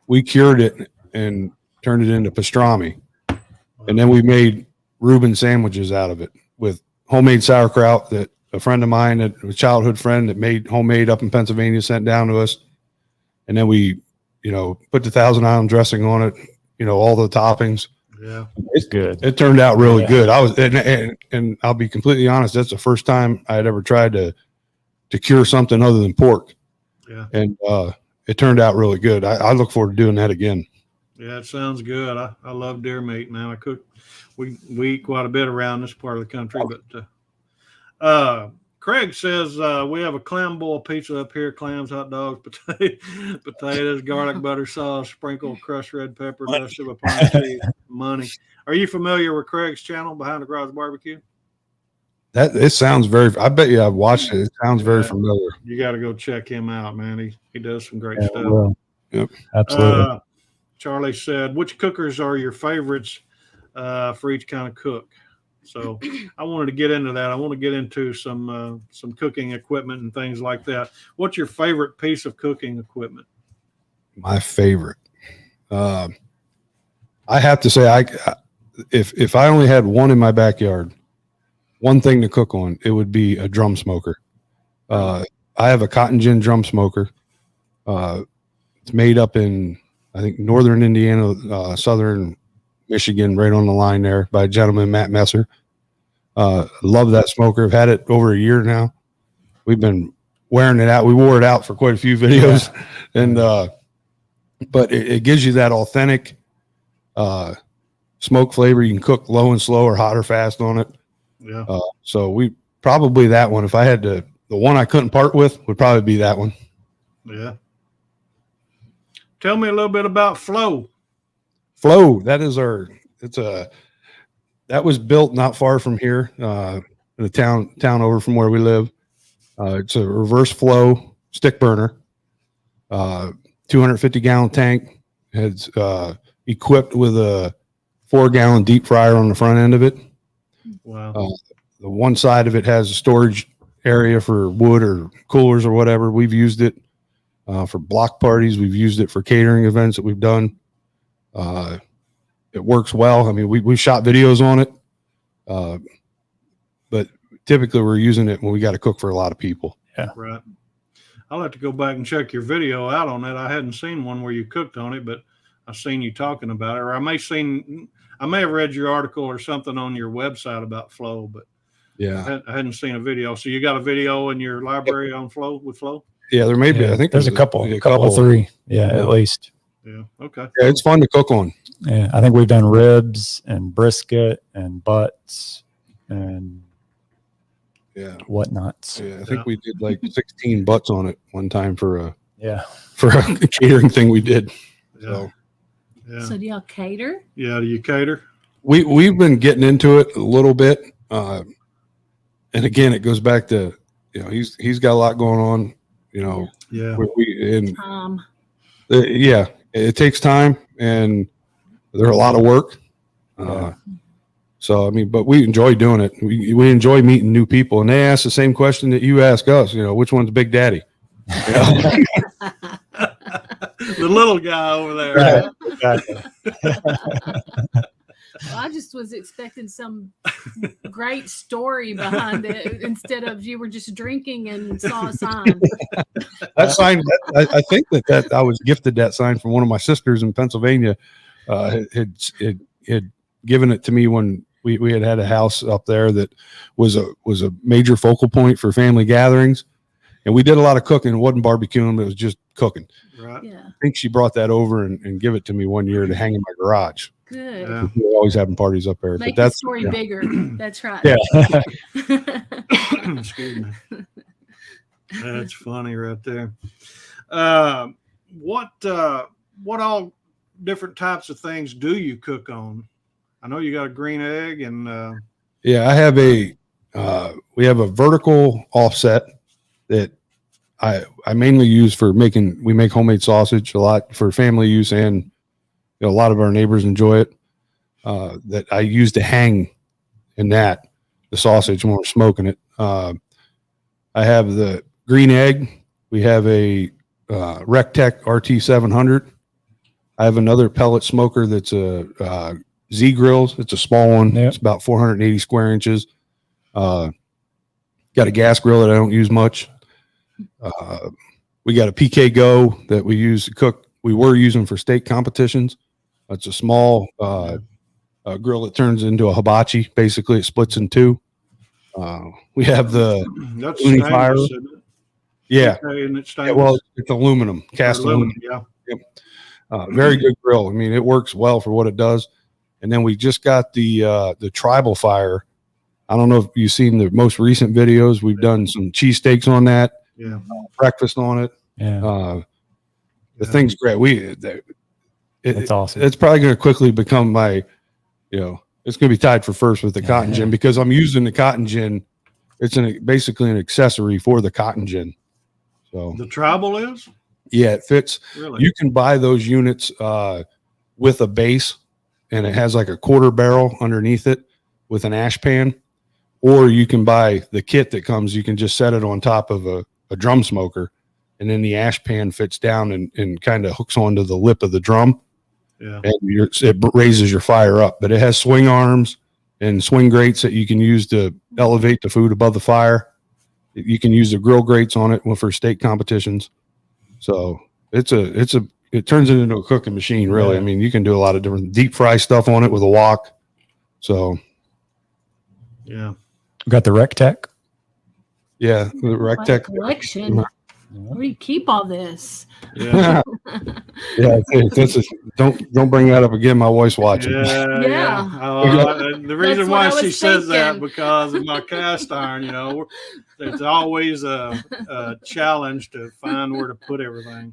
we cured it and turned it into pastrami, and then we made Reuben sandwiches out of it with homemade sauerkraut that a friend of mine, a childhood friend that made homemade up in Pennsylvania, sent down to us. And then we, put the Thousand Island dressing on it, all the toppings. Yeah. It's good. It turned out really good. I was, and I'll be completely honest, that's the first time I had ever tried to cure something other than pork. Yeah. And it turned out really good. I look forward to doing that again. Yeah, it sounds good. I love deer meat, man. I cook. We eat quite a bit around this part of the country, but Craig says we have a clam boil pizza up here: clams, hot dogs, potatoes, garlic butter sauce, sprinkled crushed red pepper, dusted with pine cheese, money. Are you familiar with Craig's channel, Behind the Garage Barbecue? It sounds very. I bet you I've watched it. It sounds very familiar. You got to go check him out, man. He does some great stuff. Well, yep, absolutely. Charlie said, which cookers are your favorites for each kind of cook? So I wanted to get into that. I want to get into some cooking equipment and things like that. What's your favorite piece of cooking equipment? My favorite. I have to say, if I only had one in my backyard, one thing to cook on, it would be a drum smoker. I have a cotton gin drum smoker. It's made up in, I think, northern Indiana, southern Michigan, right on the line there, by a gentleman, Matt Messer. Love that smoker. I've had it over a year now. We've been wearing it out. We wore it out for quite a few videos, and but it gives you that authentic smoke flavor. You can cook low and slow or hot or fast on it. Yeah. So we probably that one. If I had to, the one I couldn't part with would probably be that one. Yeah. Tell me a little bit about Flow. Flow. That was built not far from here, in a town over from where we live. It's a reverse flow stick burner, 250-gallon tank. It's equipped with a 4-gallon deep fryer on the front end of it. Wow. The one side of it has a storage area for wood or coolers or whatever. We've used it for block parties. We've used it for catering events that we've done. It works well. I mean, we shot videos on it, but typically we're using it when we got to cook for a lot of people. Yeah. Right. I'll have to go back and check your video out on that. I hadn't seen one where you cooked on it, but I've seen you talking about it, or I may have read your article or something on your website about Flow, but Yeah. I hadn't seen a video. So you got a video in your library on Flow with Flow? Yeah, there may be. Yeah, I think there's a couple, three. Yeah, at least. Yeah. Okay. Yeah, it's fun to cook on. Yeah, I think we've done ribs and brisket and butts and Yeah. whatnots. Yeah, I think we did like 16 butts on it one time for a catering thing we did. Yeah. So Yeah. So do y'all cater? Yeah. Do you cater? we've been getting into it a little bit. And again, it goes back to, he's got a lot going on, Yeah. yeah, it takes time and there's a lot of work. So, I mean, but we enjoy doing it. We enjoy meeting new people, and they ask the same question that you ask us, which one's Big Daddy? The little guy over there. Right. Exactly. Well, I just was expecting some great story behind it instead of you were just drinking and saw a sign. That sign, I think that I was gifted that sign from one of my sisters in Pennsylvania. Had given it to me when we had a house up there that was a major focal point for family gatherings, and we did a lot of cooking. It wasn't barbecuing, but it was just cooking. Right. Yeah. I think she brought that over and give it to me one year to hang in my garage. Good. Yeah. We're always having parties up there. Make but that's the story bigger. That's right. Yeah. Excuse me. That's funny right there. What all different types of things do you cook on? I know you got a green egg and Yeah, I have we have a vertical offset that I mainly use for we make homemade sausage a lot for family use, and a lot of our neighbors enjoy it. That I use to hang in the sausage when we're smoking it. I have the green egg. We have a Rectech RT700. I have another pellet smoker that's a Z Grills. It's a small one. Yep. It's about 480 square inches. Got a gas grill that I don't use much. We got a PK Go that we use to cook. We were using for steak competitions. It's a small grill that turns into a hibachi. Basically, it splits in two. We have the that's Uni fire. stainless, isn't it? Yeah. Okay, and it's Yeah, stainless. well, it's aluminum, cast aluminum. Yeah. Very good grill. I mean, it works well for what it does. And then we just got the tribal fire. I don't know if you've seen the most recent videos. We've done some cheesesteaks on that. Yeah. Breakfast on it. Yeah. The thing's great. That's awesome. It's probably going to quickly become my, it's going to be tied for first with the cotton gin because I'm using the cotton gin. It's basically an accessory for the cotton gin. So The tribal is? yeah, it fits. Really? You can buy those units with a base, and it has like a quarter barrel underneath it with an ash pan, or you can buy the kit that comes. You can just set it on top of a drum smoker, and then the ash pan fits down and kind of hooks onto the lip of the drum. Yeah. And it raises your fire up. But it has swing arms and swing grates that you can use to elevate the food above the fire. You can use the grill grates on it for steak competitions. So it turns it into a cooking machine, really. Yeah. I mean, you can do a lot of different deep fry stuff on it with a wok. So Yeah. We got the Rec Tech. yeah, the Quite a Rectech collection. Where do you keep all this? Yeah. Yeah, don't bring that up again. My wife's watching. Yeah. The reason That's why what I she was says that thinking. because of my cast iron, it's always a challenge to find where to put everything.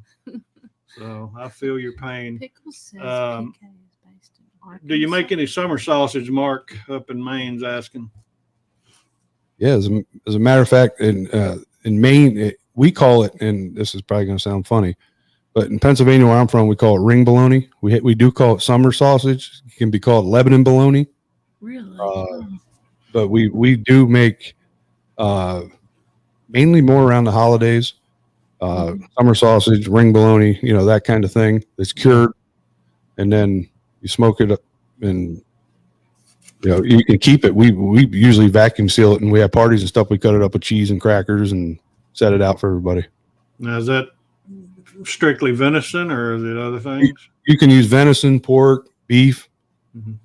So I feel your pain. Pickles says Um, PK is based in Arkansas. Do you make any summer sausage, Mark, up in Maine's asking? Yeah, as a matter of fact, in Maine, we call it, and this is probably going to sound funny, but in Pennsylvania, where I'm from, we call it ring bologna. We do call it summer sausage. It can be called Lebanon bologna. Really? But we do make mainly more around the holidays. Summer sausage, ring bologna, that kind of thing. It's cured, and then you smoke it up, and you can keep it. We usually vacuum seal it, and we have parties and stuff. We cut it up with cheese and crackers and set it out for everybody. Now, is that strictly venison or is it other things? You can use venison, pork, beef, Mhm.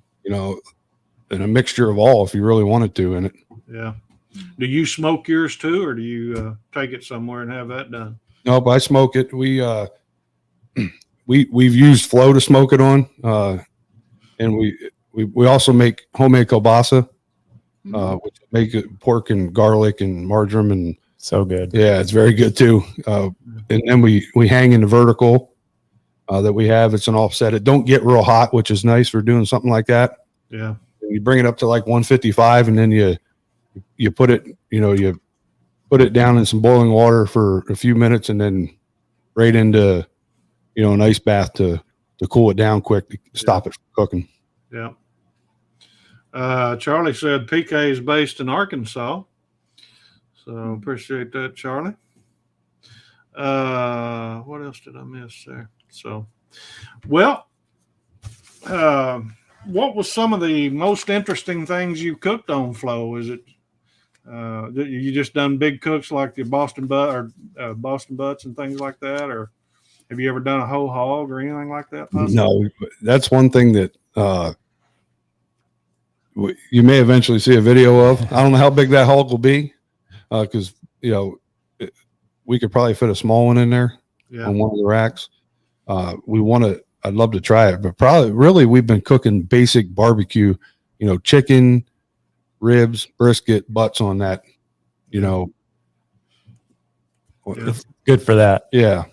And a mixture of all if you really wanted to in it. Yeah. Do you smoke yours too, or do you take it somewhere and have that done? No, but I smoke it. We've used flow to smoke it on, and we also make homemade kielbasa, which make it pork and garlic and marjoram, and So good. yeah, it's very good too. And then we hang in the vertical that we have. It's an offset. It don't get real hot, which is nice for doing something like that. Yeah. And you bring it up to like 155, and then you put it, you put it down in some boiling water for a few minutes, and then right into, an ice bath to cool it down quick to stop it from cooking. Yeah. Charlie said PK is based in Arkansas. So appreciate that, Charlie. What else did I miss there? So, well, what was some of the most interesting things you cooked on Flow? Is it you just done big cooks like the Boston butts and things like that, or have you ever done a whole hog or anything like that? Possibly? No, that's one thing that you may eventually see a video of. I don't know how big that hog will be, because we could probably fit a small one in there on one of the racks. I'd love to try it, but really we've been cooking basic barbecue, chicken, ribs, brisket, butts on that, Good for that. Yeah.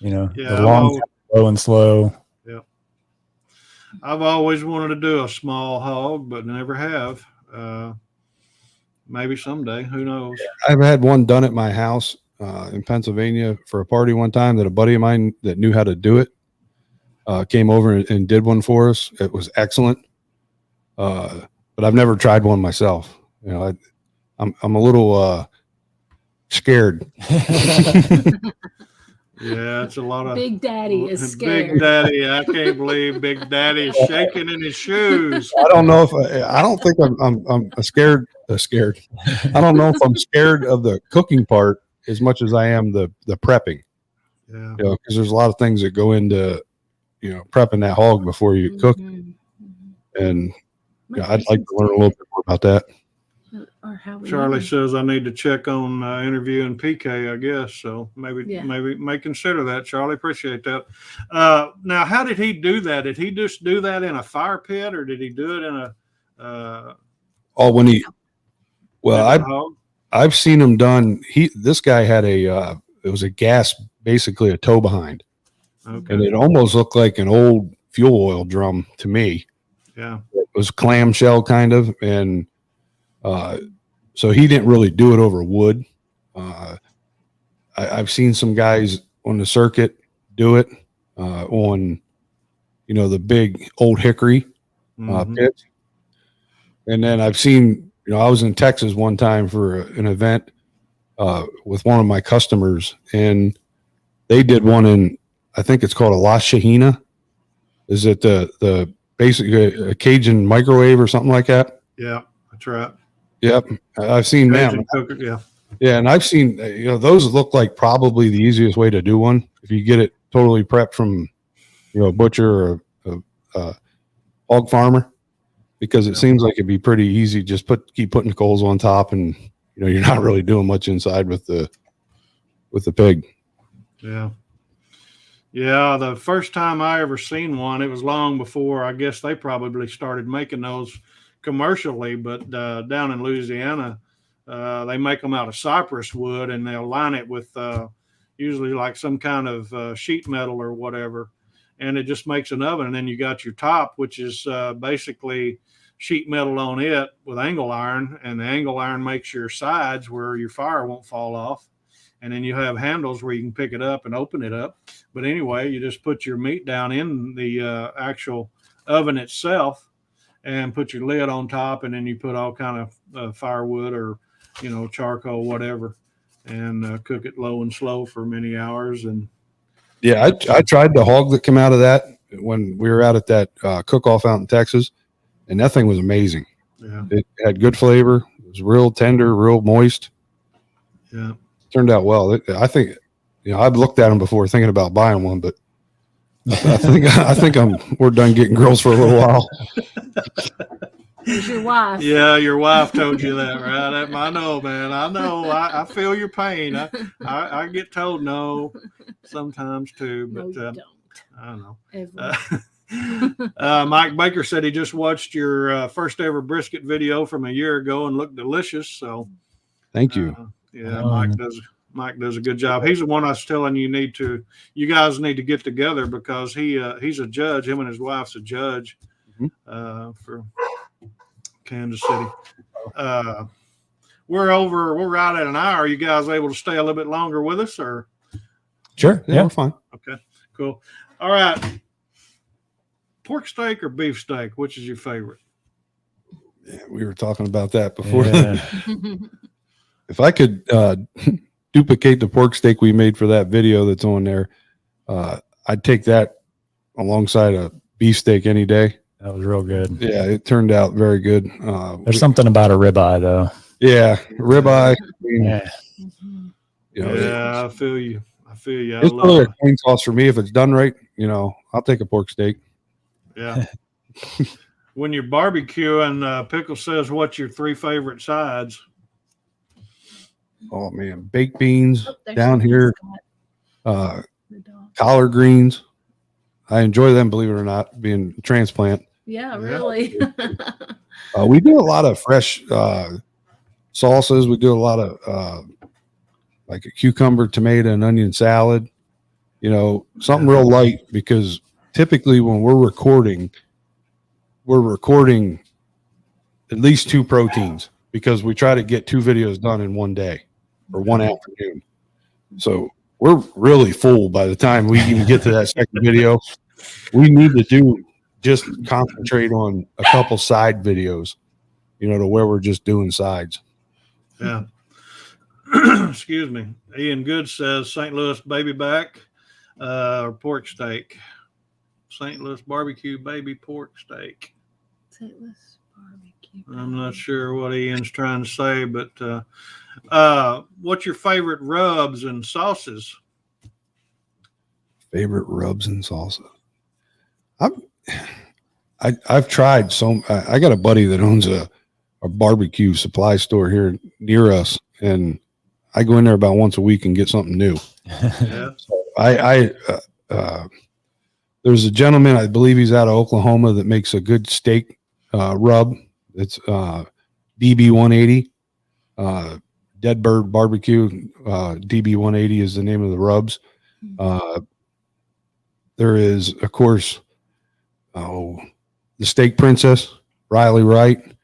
The long, low and slow. Yeah. I've always wanted to do a small hog, but never have. Maybe someday, who knows? I've had one done at my house in Pennsylvania for a party one time that a buddy of mine that knew how to do it came over and did one for us. It was excellent. But I've never tried one myself. I'm a little scared. Yeah, it's a lot of Big Daddy is scared. Big Daddy, I can't believe Big Daddy is shaking in his shoes. I don't know if I don't think I'm scared. Scared. I don't know if I'm scared of the cooking part as much as I am the prepping. Yeah, because there's a lot of things that go into prepping that hog before you cook it. And I'd like to learn a little bit more about that. Or how Charlie says I need to check on interviewing PK, I guess. So maybe may consider that. Charlie, appreciate that. Now, how did he do that? Did he just do that in a fire pit, or did he do it in a? I've seen him done. This guy had it was a gas, basically a tow behind, and it almost looked like an old fuel oil drum to me. Yeah, it was clamshell kind of, and so he didn't really do it over wood. I've seen some guys on the circuit do it on, the big old hickory pits, And then I've seen, I was in Texas one time for an event with one of my customers, and they did one in, I think it's called a La Shahina. Is it the basic a Cajun microwave or something like that? Yeah, that's right. Yep, I've seen them. Cooker, yeah. Yeah, and I've seen, those look like probably the easiest way to do one if you get it totally prepped from, a butcher or a hog farmer, because it seems like it'd be pretty easy. Just keep putting the coals on top, and you're not really doing much inside with the pig. Yeah. Yeah, the first time I ever seen one, it was long before, I guess they probably started making those commercially, but down in Louisiana, they make them out of cypress wood, and they'll line it with usually like some kind of sheet metal or whatever, and it just makes an oven. And then you got your top, which is basically sheet metal on it with angle iron, and the angle iron makes your sides where your fire won't fall off. And then you have handles where you can pick it up and open it up. But anyway, you just put your meat down in the actual oven itself and put your lid on top, and then you put all kind of firewood or, charcoal, whatever, and cook it low and slow for many hours. And yeah, I tried the hog that came out of that when we were out at that cook-off out in Texas, and that thing was amazing. Yeah, it had good flavor. It was real tender, real moist. Yeah. Turned out well. I think, I've looked at them before thinking about buying one, but I think we're done getting grills for a little while. It's your wife. Yeah, your wife told you that, right? I know, man. I know. I feel your pain. I get told no sometimes too, but No, you don't. I don't know. Mike Baker said he just watched your first ever brisket video from a year ago and looked delicious. So thank you. Yeah, Mike does a good job. He's the one I was telling you guys need to get together, because he's a judge. Him and his wife's a judge for Kansas City. We're right at an hour. Are you guys able to stay a little bit longer with us, or? Sure. Yeah, we're fine. Okay, cool. All right. Pork steak or beef steak? Which is your favorite? Yeah, we were talking about that before. Yeah. If I could duplicate the pork steak we made for that video that's on there, I'd take that alongside a beef steak any day. That was real good. Yeah, it turned out very good. There's something about a ribeye, though. Yeah, ribeye. Yeah. Yeah, I feel you. It's really a coin toss for me. If it's done right, I'll take a pork steak. Yeah. When you're barbecuing, Pickle says, what's your 3 favorite sides? Oh man, baked beans There's down here, The dog. collard greens. I enjoy them, believe it or not, being a transplant. Yeah, really. We do a lot of fresh sauces. We do a lot of like a cucumber, tomato, and onion salad. Something real light, because typically when we're recording at least 2 proteins, because we try to get 2 videos done in one day or one afternoon. So we're really full by the time we even get to that second video. We need to just concentrate on a couple side videos, to where we're just doing sides. Yeah. Excuse me. Ian Good says St. Louis baby back or pork steak. St. Louis barbecue baby pork steak. St. Louis barbecue. I'm not sure what Ian's trying to say, but what's your favorite rubs and sauces? Favorite rubs and salsa. I've tried some. I got a buddy that owns a barbecue supply store here near us, and I go in there about once a week and get something new. Yeah. So there's a gentleman, I believe he's out of Oklahoma, that makes a good steak rub. It's DB 180, Dead Bird Barbecue. DB 180 is the name of the rubs. There is, of course, the Steak Princess, Riley Wright.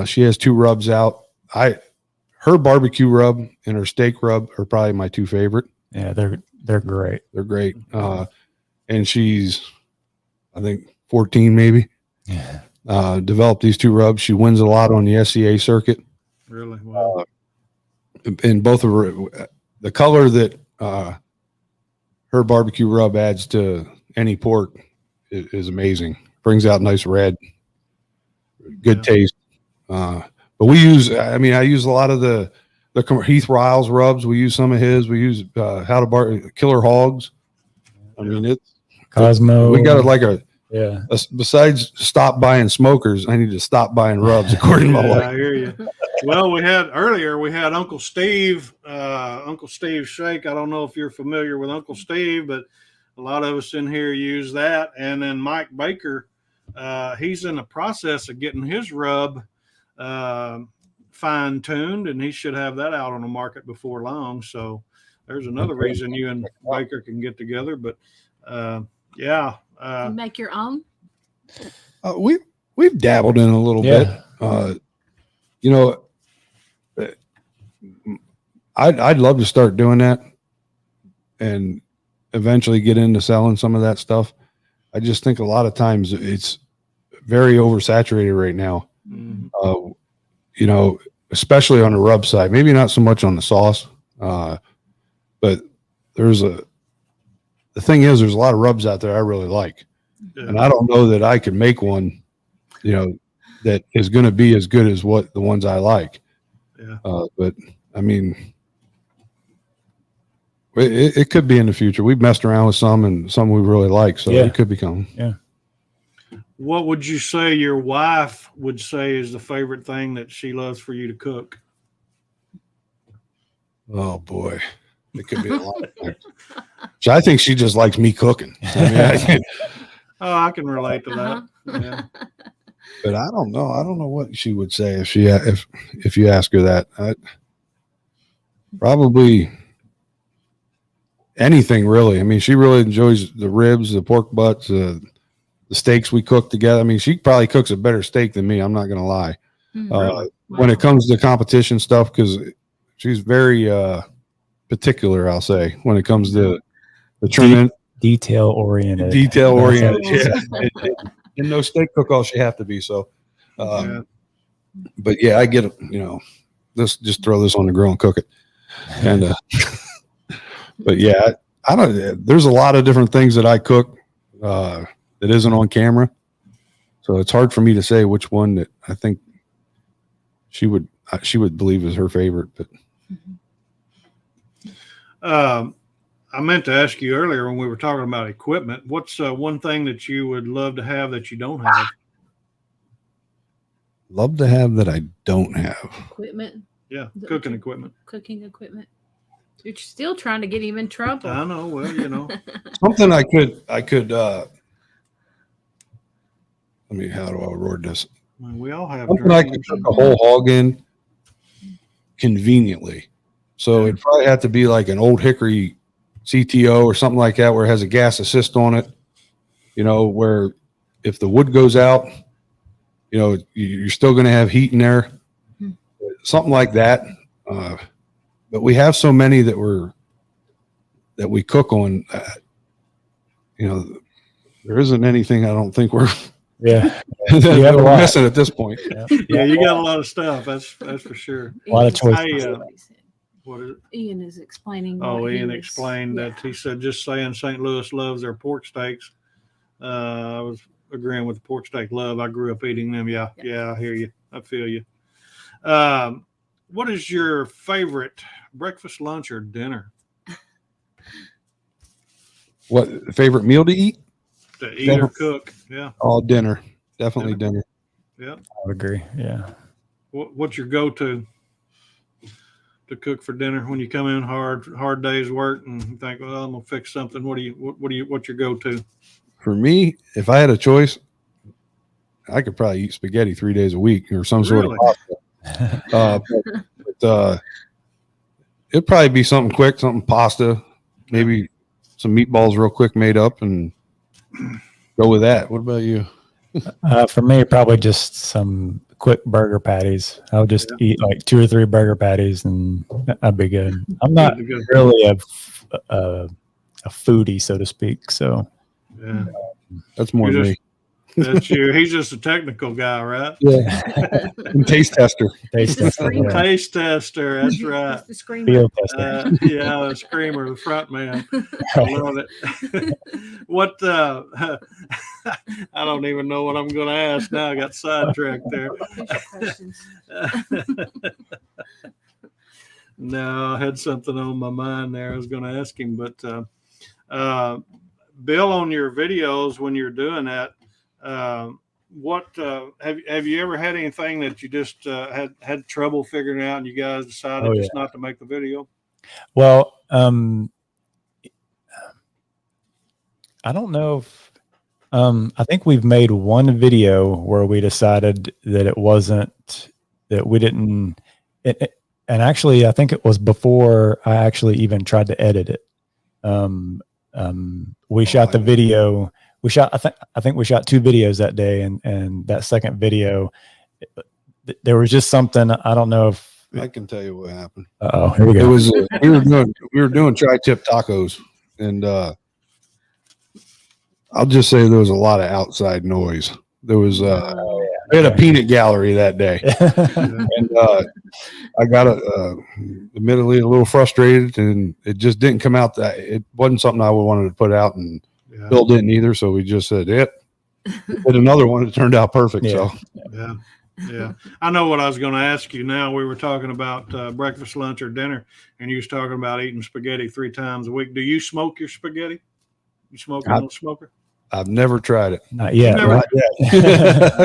She has 2 rubs out. Her barbecue rub and her steak rub are probably my 2 favorite. Yeah, they're great. They're great. And she's, I think, 14 maybe. Yeah. developed these two rubs. She wins a lot on the SCA circuit. Really? Wow. In both of her, the color that her barbecue rub adds to any pork is amazing. Brings out nice red, good taste. But we use, I use a lot of the Heath Riles rubs. We use some of his. We use How to Bar Killer Hogs. I mean, it's Cosmo. We got it like yeah. Besides stop buying smokers, I need to stop buying rubs according to my wife. I hear you. Well, we had Uncle Steve, Uncle Steve Shake. I don't know if you're familiar with Uncle Steve, but a lot of us in here use that. And then Mike Baker, he's in the process of getting his rub fine tuned, and he should have that out on the market before long. So there's another reason you and Baker can get together. But yeah. You make your own? We've dabbled in a little bit. You know, I'd love to start doing that and eventually get into selling some of that stuff. I just think a lot of times it's very oversaturated right now. Mm-hmm. You know, especially on the rub side, maybe not so much on the sauce. But the thing is, there's a lot of rubs out there I really like. Yeah. And I don't know that I could make one, you know, that is going to be as good as what the ones I like. Yeah. But I mean, it could be in the future. We've messed around with some and some we really like. So it could become. Yeah. What would you say your wife would say is the favorite thing that she loves for you to cook? Oh boy. It could be a lot of things. So I think she just likes me cooking. I can relate to that. Yeah. But I don't know. I don't know what she would say if you ask her that. Probably anything really. I mean, she really enjoys the ribs, the pork butts, the steaks we cook together. I mean, she probably cooks a better steak than me. I'm not going to lie. Really? When it comes to competition stuff, because she's very particular, I'll say, when it comes to the trimming. Detail oriented. Yeah. And no steak cook all she have to be. So, but yeah, I get it. You know, let's just throw this on the grill and cook it. And, but yeah, I don't, there's a lot of different things that I cook that isn't on camera. So it's hard for me to say which one that I think she would believe is her favorite, but. I meant to ask you earlier when we were talking about equipment, what's one thing that you would love to have that you don't have? Love to have that I don't have. Equipment. Yeah, cooking equipment. Cooking equipment. You're still trying to get him in trouble. I know. Well, you know. Something I could how do I word this? Well, we all have something I could cook a whole hog in conveniently. So it'd probably have to be like an old hickory CTO or something like that, where it has a gas assist on it, you know, where if the wood goes out, you know, you're still going to have heat in there, something like that. But we have so many that we cook on, you know, there isn't anything I don't think we're missing at this point. Yeah, you got a lot of stuff. That's for sure. A lot of choices. What is it? Ian is explaining. Ian explained that he said, just saying St. Louis loves their pork steaks. I was agreeing with the pork steak love. I grew up eating them. Yeah, I hear you. I feel you. What is your favorite breakfast, lunch, or dinner? What favorite meal to eat? To eat or cook? Yeah. Oh, dinner. Definitely dinner. Yeah. I would agree. Yeah. What's your go-to to cook for dinner when you come in hard day's work and you think, well, I'm gonna fix something? What's your go-to? For me, if I had a choice, I could probably eat spaghetti 3 days a week or some sort of pasta. But it'd probably be something quick, something pasta, maybe some meatballs real quick made up, and go with that. What about you? For me, probably just some quick burger patties. I would just eat like 2 or 3 burger patties, and I'd be good. I'm not really a foodie, so to speak. So that's more than me. That's you. He's just a technical guy, right? Yeah. And taste tester. Taste The tester, screamer. yeah. Taste tester. That's right. That's the screamer. Field tester. Yeah, the screamer, the front man. I love it. What? I don't even know what I'm going to ask now. I got sidetracked there. Official questions. No, I had something on my mind there. I was going to ask him, but Bill, on your videos when you're doing that, what have you ever had anything that you just had trouble figuring out, and you guys decided just not to make the video? Well, I don't know if I think we've made one video where we decided that it wasn't that we didn't. And actually, I think it was before I actually even tried to edit it. We shot the video. We shot. I think we shot 2 videos that day, and that second video, there was just something. I don't know if I can tell you what happened. Oh, here we go. It was we were doing tri-tip tacos, and I'll just say there was a lot of outside noise. There was we had a peanut gallery that day, and I got admittedly a little frustrated, and it just didn't come out. That it wasn't something I wanted to put out, and Bill didn't either. So we just said did another one. It turned out perfect. Yeah. So Yeah. I know what I was going to ask you. Now we were talking about breakfast, lunch, or dinner, and you was talking about eating spaghetti 3 times a week. Do you smoke your spaghetti? You smoke it on a smoker? I've never tried it. Not yet. Never- Not yet.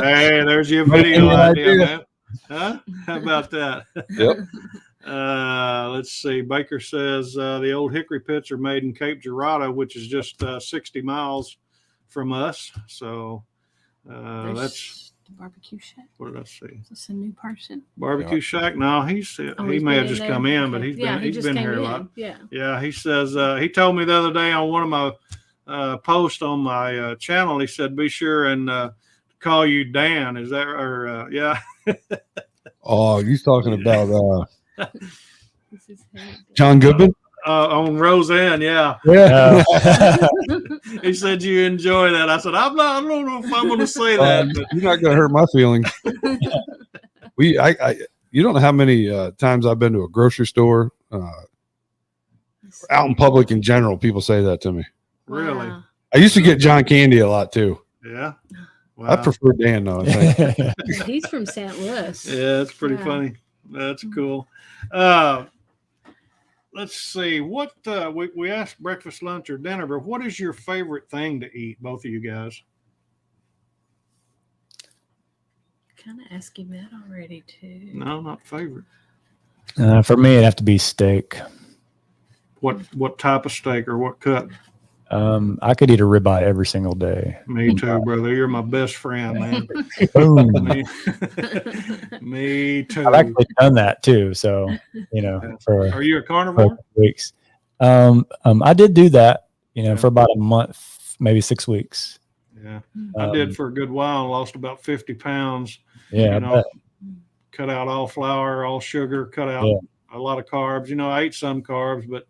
Hey, there's your video idea, man. Huh? How about that? Yep. Let's see. Baker says the old hickory pits are made in Cape Girardeau, which is just 60 miles from us. So that's the barbecue shack. what did I see? Is this a new person? Barbecue Shack. No, he Oh, may he's have been just in come there? in, but Okay. he's just been came here a in. lot. Yeah. Yeah, he says he told me the other day on one of my posts on my channel. He said, "Be sure and call you Dan." Is that or yeah? Oh, you talking about This is him. John Goodman? On Roseanne, yeah. Yeah. He said you enjoy that. I said I don't know if I'm going to say that. But You're not going to hurt my feelings. You don't know how many times I've been to a grocery store, out in public in general. People say that to me. really, Wow. I used to get John Candy a lot too. yeah. Wow. I prefer Dan though. I think. He's from St. Louis. Yeah, it's pretty Wow. funny. That's cool. Let's see. What we asked breakfast, lunch, or dinner, but what is your favorite thing to eat, both of you guys? Kind of asking that already too. No, not favorite. For me, it'd have to be steak. What type of steak or what cut? I could eat a ribeye every single day. Me too, brother. You're my best friend, man. Boom. Me too. I've actually done that too. So, for Are you a carnivore? weeks. I did do that, for about a month, maybe 6 weeks. Yeah, I did for a good while. Lost about 50 pounds. Yeah. Cut out all flour, all sugar, cut out a lot of carbs. I ate some carbs, but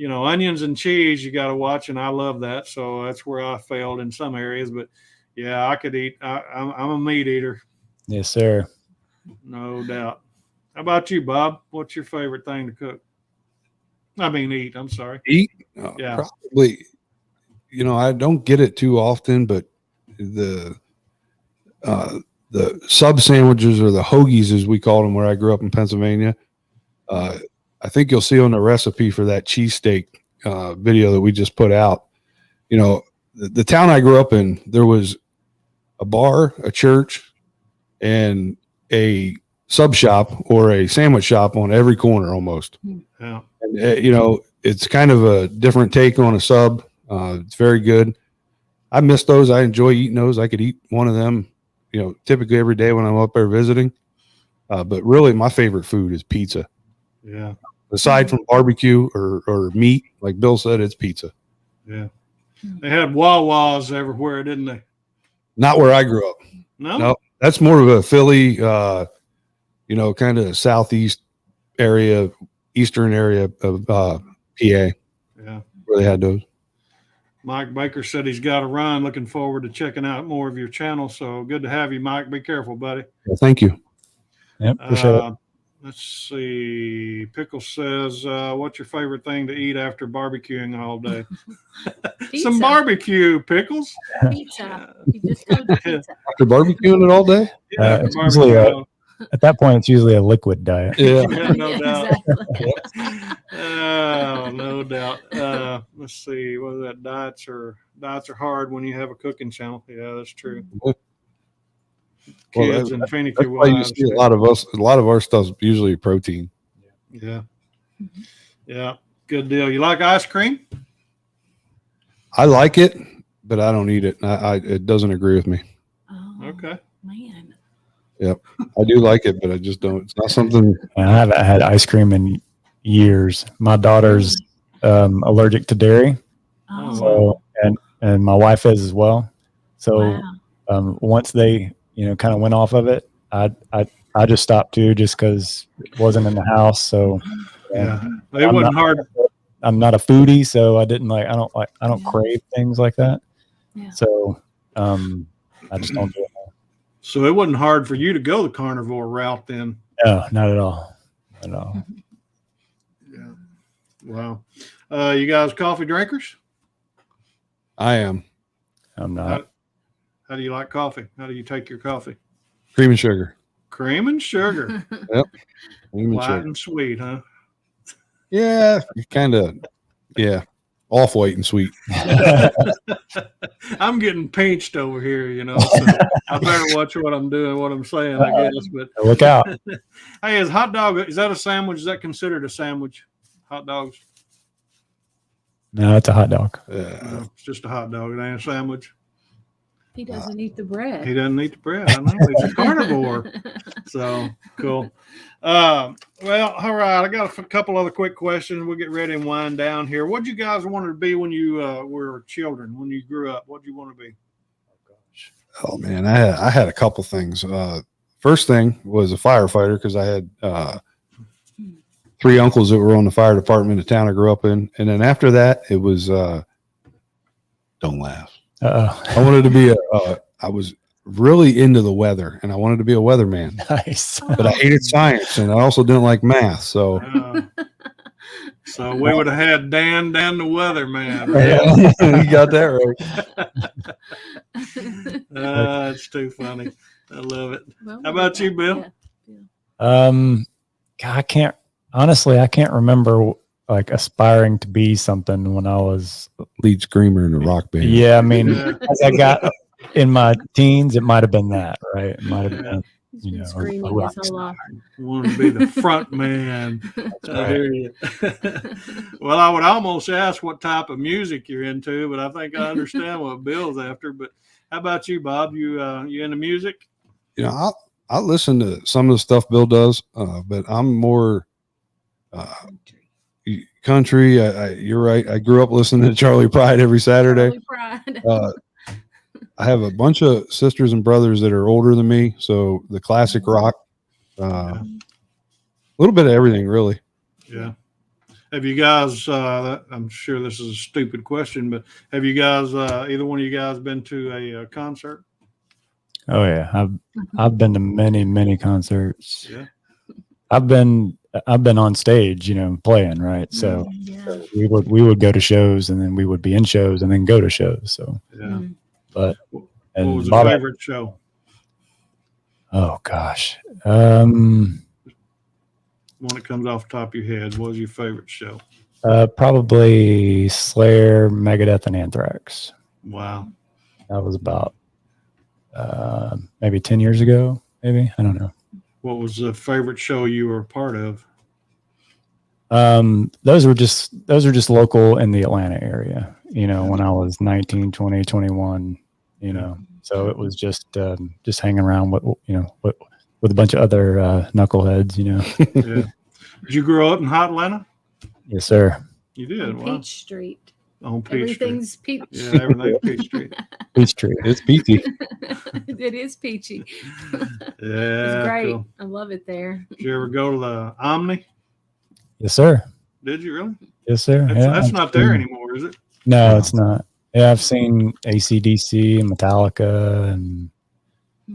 onions and cheese, you got to watch, and I love that. So that's where I failed in some areas. But yeah, I could eat. I'm a meat eater, Yes, sir. no doubt. How about you, Bob? What's your favorite thing to cook? I mean, eat. I'm sorry. Eat? Yeah. Probably. I don't get it too often, but the sub sandwiches or the hoagies, as we called them, where I grew up in Pennsylvania. I think you'll see on the recipe for that cheesesteak video that we just put out. The town I grew up in, there was a bar, a church, and a sub shop or a sandwich shop on every corner almost. Yeah. And, it's kind of a different take on a sub. It's very good. I miss those. I enjoy eating those. I could eat one of them, typically every day when I'm up there visiting. But really, my favorite food is pizza. Yeah. Aside from barbecue or meat, like Bill said, it's pizza. Yeah. They had Wawas everywhere, didn't they? Not where I grew up. No. That's more of a Philly, kind of southeast area, eastern area of PA, Yeah. where they had those. Mike Baker said he's got to run. Looking forward to checking out more of your channel. So good to have you, Mike. Be careful, buddy. Well, thank you. Yep, appreciate it. Let's see. Pickle says, what's your favorite thing to eat after barbecuing all day? Some barbecue, Pickles. Pizza. You just go to pizza. After barbecuing it all day? Yeah, It's usually at that point, it's usually a liquid diet. Yeah. yeah, no doubt. Exactly. Oh, no doubt. Let's see. What is that? Diets are hard when you have a cooking channel. Yeah, that's true. Well, Kids and finicky That's why you wives. see a lot of our stuff's usually protein. Yeah. Yeah. Good deal. You like ice cream? I like it, but I don't eat it. It doesn't agree with me. Oh, Okay. man. I do like it, but I just don't. It's not something. And I haven't had ice cream in years. My daughter's allergic to dairy, Oh, so and my wife is as well. So wow. once they kind of went off of it, I just stopped too, just because it wasn't in the house. So Yeah. It wasn't hard. I'm not a foodie, so I don't crave things like that. Yeah. So I just don't do it. So it wasn't hard for you to go the carnivore route then. No, not at all. Not at all. Yeah. Wow. You guys coffee drinkers? I am I'm not. How do you like coffee? How do you take your coffee? cream and sugar. Cream and sugar. Cream and Light sugar. and sweet, huh? Yeah, kind of. Yeah, off white and sweet. I'm getting pinched over here, so I better watch what I'm doing, what I'm saying, I guess. But Look out. hey, is that a sandwich? Is that considered a sandwich? Hot dogs? No, it's a hot dog. No, it's just a hot dog. It ain't a sandwich. He doesn't eat the bread. He doesn't eat the bread. I know. He's a carnivore. So cool. Well, all right. I got a couple other quick questions. We'll get ready and wind down here. What did you guys want to be when you were children? When you grew up, what did you want to be? Oh man, I had a couple things. First thing was a firefighter because I had 3 uncles that were on the fire department in the town I grew up in, and then after that, it was don't laugh. I wanted to be I was really into the weather, and I wanted to be a weatherman. Nice. But I hated science, and I also didn't like math. So So we would have had Dan the weatherman. yeah, you got that right. That's too funny. I love it. Well, How about you, Bill? Yeah. I can't remember like aspiring to be something when I was. Lead screamer in a rock band. Yeah, I mean, Yeah. as I got in my teens, it might have been that, right? It might have been. He's You been know, screaming a his rock whole life. Want to be the front man. I hear you. Well, I would almost ask what type of music you're into, but I think I understand what Bill's after. But how about you, Bob? You into music? You know, I listen to some of the stuff Bill does, but I'm more country. You're right. I grew up listening to Charlie Pride every Saturday. Charlie Pride. I have a bunch of sisters and brothers that are older than me, so the classic rock, a little bit of everything, really. Yeah. Have you guys? I'm sure this is a stupid question, but have you guys? Either one of you guys been to a concert? Oh yeah, I've been to many concerts. Yeah. I've been on stage, playing, right? So Yeah. we would go to shows, and then we would be in shows, and then go to shows. So, Yeah. but What and was Bob, your favorite show? oh gosh, One that comes off the top of your head. What was your favorite show? probably Slayer, Megadeth, and Anthrax. Wow. That was about maybe 10 years ago. Maybe, I don't know. What was the favorite show you were a part of? Those were just local in the Atlanta area, when I was 19, 20, 21, so it was just hanging around with a bunch of other knuckleheads, Yeah. Did you grow up in Hot Atlanta? Yes, sir. You did. On Wow. Peach Street. On Peach Street. Everything's peach. Yeah, everything's Peach Street. Peachtree. It's peachy. It is peachy. Yeah. It's great. Cool. I love it there. Did you ever go to the Omni? Yes, sir. Did you really? Yes, sir. That's not there anymore, is it? No, it's not. Yeah, I've seen AC/DC and Metallica and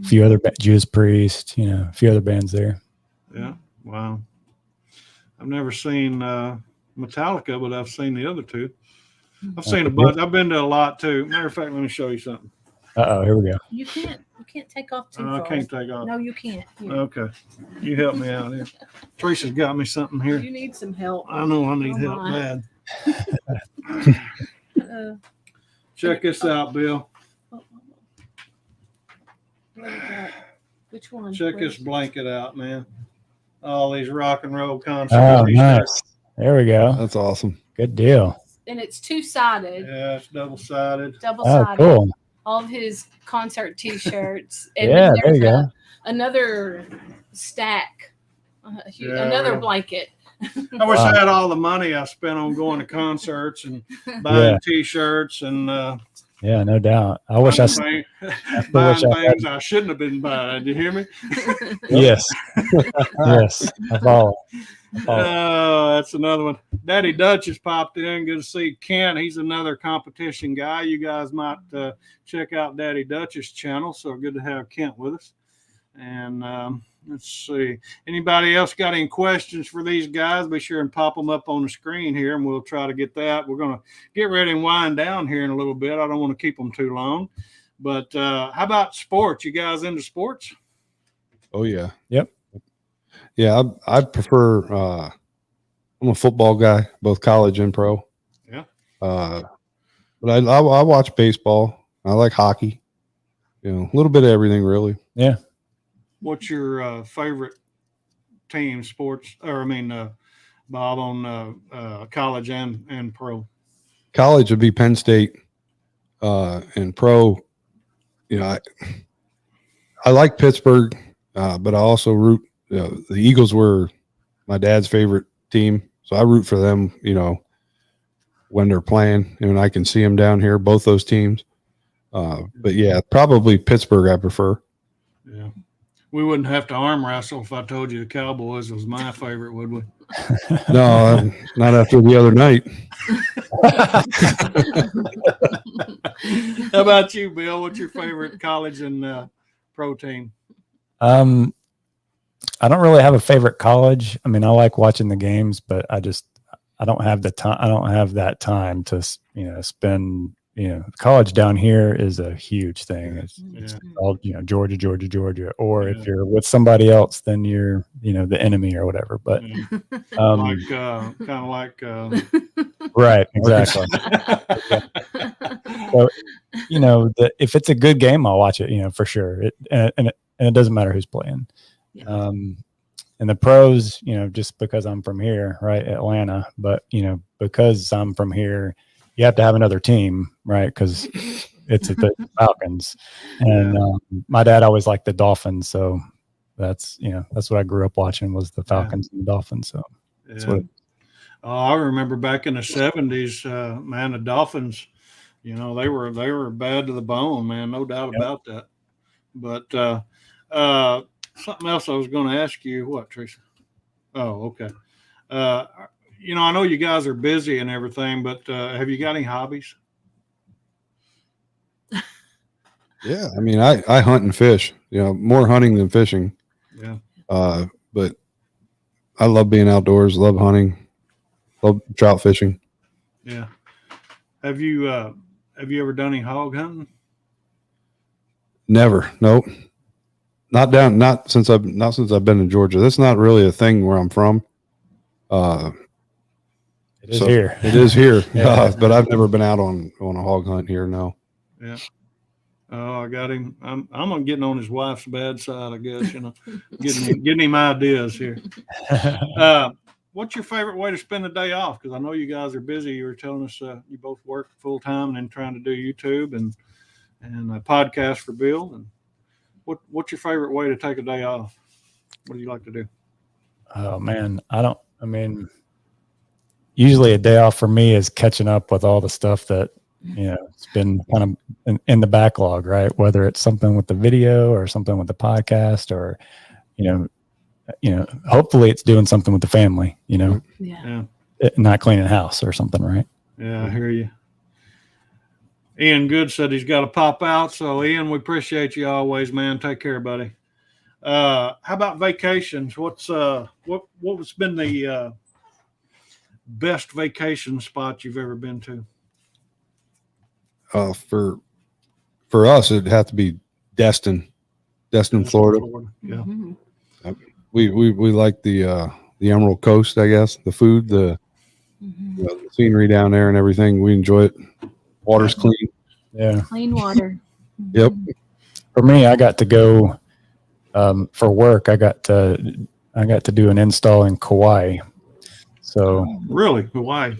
a few other Judas Priest, a few other bands there. Yeah. Wow. I've never seen Metallica, but I've seen the other two. I've seen a bunch. I've been to a lot too. Matter of fact, let me show you something. Here we go. You can't take off too far. I can't take off. No, you can't. Here. Okay. You help me out here. Teresa's got me something here. You need some help. I know I need help bad. Check this out, Bill. What do you got? Which one? Check this blanket out, man. All these rock and roll concerts. Oh, nice. There we go. That's awesome. Good deal. And it's two-sided. Yeah, it's double-sided. Oh, cool. All of his concert T-shirts. And Yeah, then there you there's go. another stack, Yeah, another yeah. blanket. I wish I had all the money I spent on going to concerts and buying T-shirts and Yeah, no doubt. I wish I. buying wish I had- things I shouldn't have been buying. Do you hear me? Yes. Yes. I follow. Oh, that's another one. Daddy Dutch has popped in. Good to see Kent. He's another competition guy. You guys might check out Daddy Dutch's channel. So good to have Kent with us. And let's see. Anybody else got any questions for these guys? Be sure and pop them up on the screen here, and we'll try to get that. We're going to get ready and wind down here in a little bit. I don't want to keep them too long. But how about sports? You guys into sports? Oh yeah. Yep. Yeah, I prefer. I'm a football guy, both college and pro. Yeah. But I watch baseball. I like hockey. A little bit of everything, really. Yeah. What's your favorite team, sports, Bob, on college and pro? College would be Penn State, and pro. I like Pittsburgh, but I also root. The Eagles were my dad's favorite team, so I root for them. When they're playing, and I can see them down here, both those teams. But yeah, probably Pittsburgh I prefer. Yeah. We wouldn't have to arm wrestle if I told you the Cowboys was my favorite, would we? No, not after the other night. How about you, Bill? What's your favorite college and pro team? I don't really have a favorite college. I mean, I like watching the games, but I don't have the time. I don't have that time to, spend, college down here is a huge thing. It's all, Georgia. Or if you're with somebody else, then you're, the enemy or whatever. But kind of like right, exactly. So, if it's a good game, I'll watch it, for sure. And it doesn't matter who's playing. Yeah. And the pros, just because I'm from here, right, Atlanta, but because I'm from here, you have to have another team, right? Because it's the Falcons, and my dad always liked the Dolphins, so that's what I grew up watching was the Falcons and the Dolphins. So that's what. I remember back in the 70s, man, the Dolphins, they were bad to the bone, man, no doubt about that. But something else I was going to ask you. What, Teresa? Oh, okay. I know you guys are busy and everything, but have you got any hobbies? Yeah, I mean, I hunt and fish. More hunting than fishing. Yeah. But I love being outdoors. Love hunting. Love trout fishing. Yeah. Have you ever done any hog hunting? Never. Nope. Not since I've been in Georgia. That's not really a thing where I'm from. It is here. It is here. But I've never been out on a hog hunt here. No. Yeah. Oh, I got him. I'm getting on his wife's bad side, I guess. Getting him ideas here. What's your favorite way to spend the day off? Because I know you guys are busy. You were telling us you both work full time and then trying to do YouTube and a podcast for Bill. And what's your favorite way to take a day off? What do you like to do? Oh man, usually a day off for me is catching up with all the stuff that it's been kind of in the backlog, right? Whether it's something with the video or something with the podcast, or hopefully it's doing something with the family, Yeah. not cleaning the house or something, right? Yeah, I hear you. Ian Good said he's got to pop out. So Ian, we appreciate you always, man. Take care, buddy. How about vacations? What's been the best vacation spot you've ever been to? For us, it'd have to be Destin, Florida. Yeah. Mm-hmm. We like the Emerald Coast, I guess. The food, the scenery down there, and everything. We enjoy it. Water's clean. Yeah. Clean water. Yep. For me, I got to go for work. I got to do an install in Kauai. So Really, Hawaii.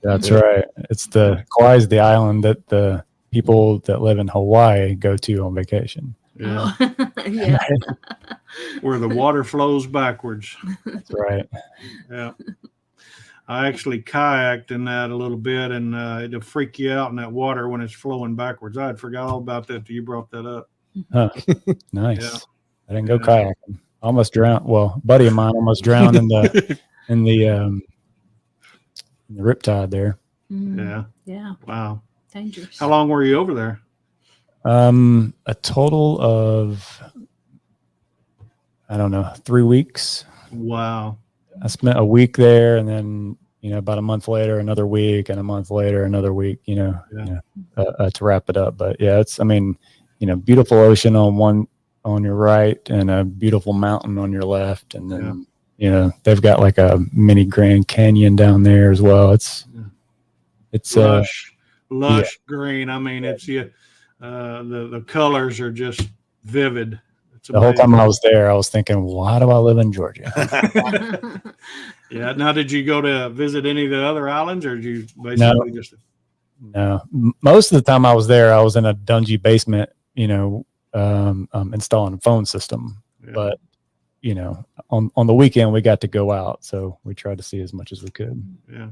that's right. It's Kauai is the island that the people that live in Hawaii go to on vacation. Yeah. Oh, yeah. Where the water flows backwards. That's right. Yeah. I actually kayaked in that a little bit, and it'll freak you out in that water when it's flowing backwards. I had forgot all about that till you brought that up. Huh. Nice. Yeah. I didn't go kayaking. Almost drowned. Well, a buddy of mine almost drowned in the riptide there. Yeah. Yeah. Wow. Dangerous. How long were you over there? A total of, I don't know, 3 weeks. Wow. I spent a week there, and then about a month later another week, and a month later another week. To wrap it up. But yeah, it's beautiful ocean on your right, and a beautiful mountain on your left, and then they've got like a mini Grand Canyon down there as well. It's lush green. I mean, it's the colors are just vivid. The whole time I was there, I was thinking, why do I live in Georgia? Yeah. Now, did you go to visit any of the other islands, or did you basically just? No. Most of the time I was there, I was in a dungy basement, installing a phone system. Yeah. But, on the weekend we got to go out, so we tried to see as much as we could. Yeah.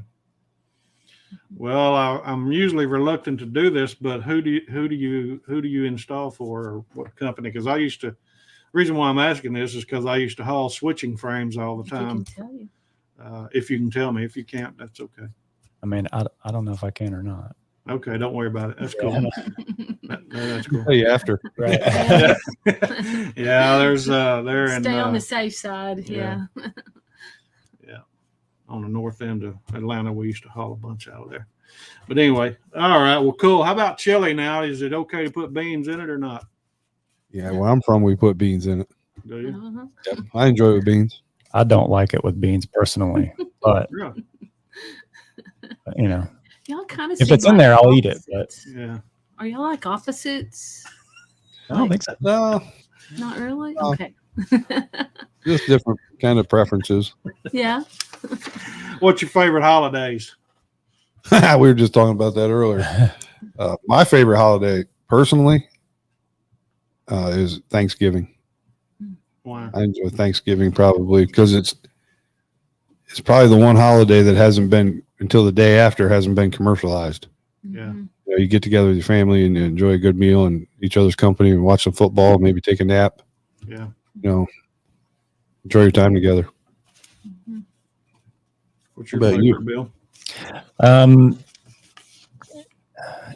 Well, I'm usually reluctant to do this, but who do you install for, or what company? Because I used to. The reason why I'm asking this is because I used to haul switching frames all the time. If you can tell me. If you can't, that's okay. I mean, I don't know if I can or not. Okay, don't worry about it. That's cool. That's cool. Tell you after. Right. Yeah, there's there and stay on the safe side. Yeah. Yeah. On the north end of Atlanta, we used to haul a bunch out of there. But anyway, all right. Well, cool. How about chili now? Is it okay to put beans in it or not? Yeah, where I'm from, we put beans in it. Do you? Uh-huh. Yep. I enjoy it with beans. I don't like it with beans personally, but Really? Y'all kind of. If it's in there, I'll eat it. But yeah. Are y'all like opposites? I don't think so. No, Not really. No. Okay. just different kind of preferences. Yeah. What's your favorite holidays? We were just talking about that earlier. My favorite holiday, personally, is Thanksgiving. Wow. I enjoy Thanksgiving probably because it's probably the one holiday that hasn't been until the day after hasn't been commercialized. Yeah. You get together with your family and you enjoy a good meal and each other's company and watch some football, maybe take a nap. Yeah. Enjoy your time together. What's your What about favorite, you? Bill?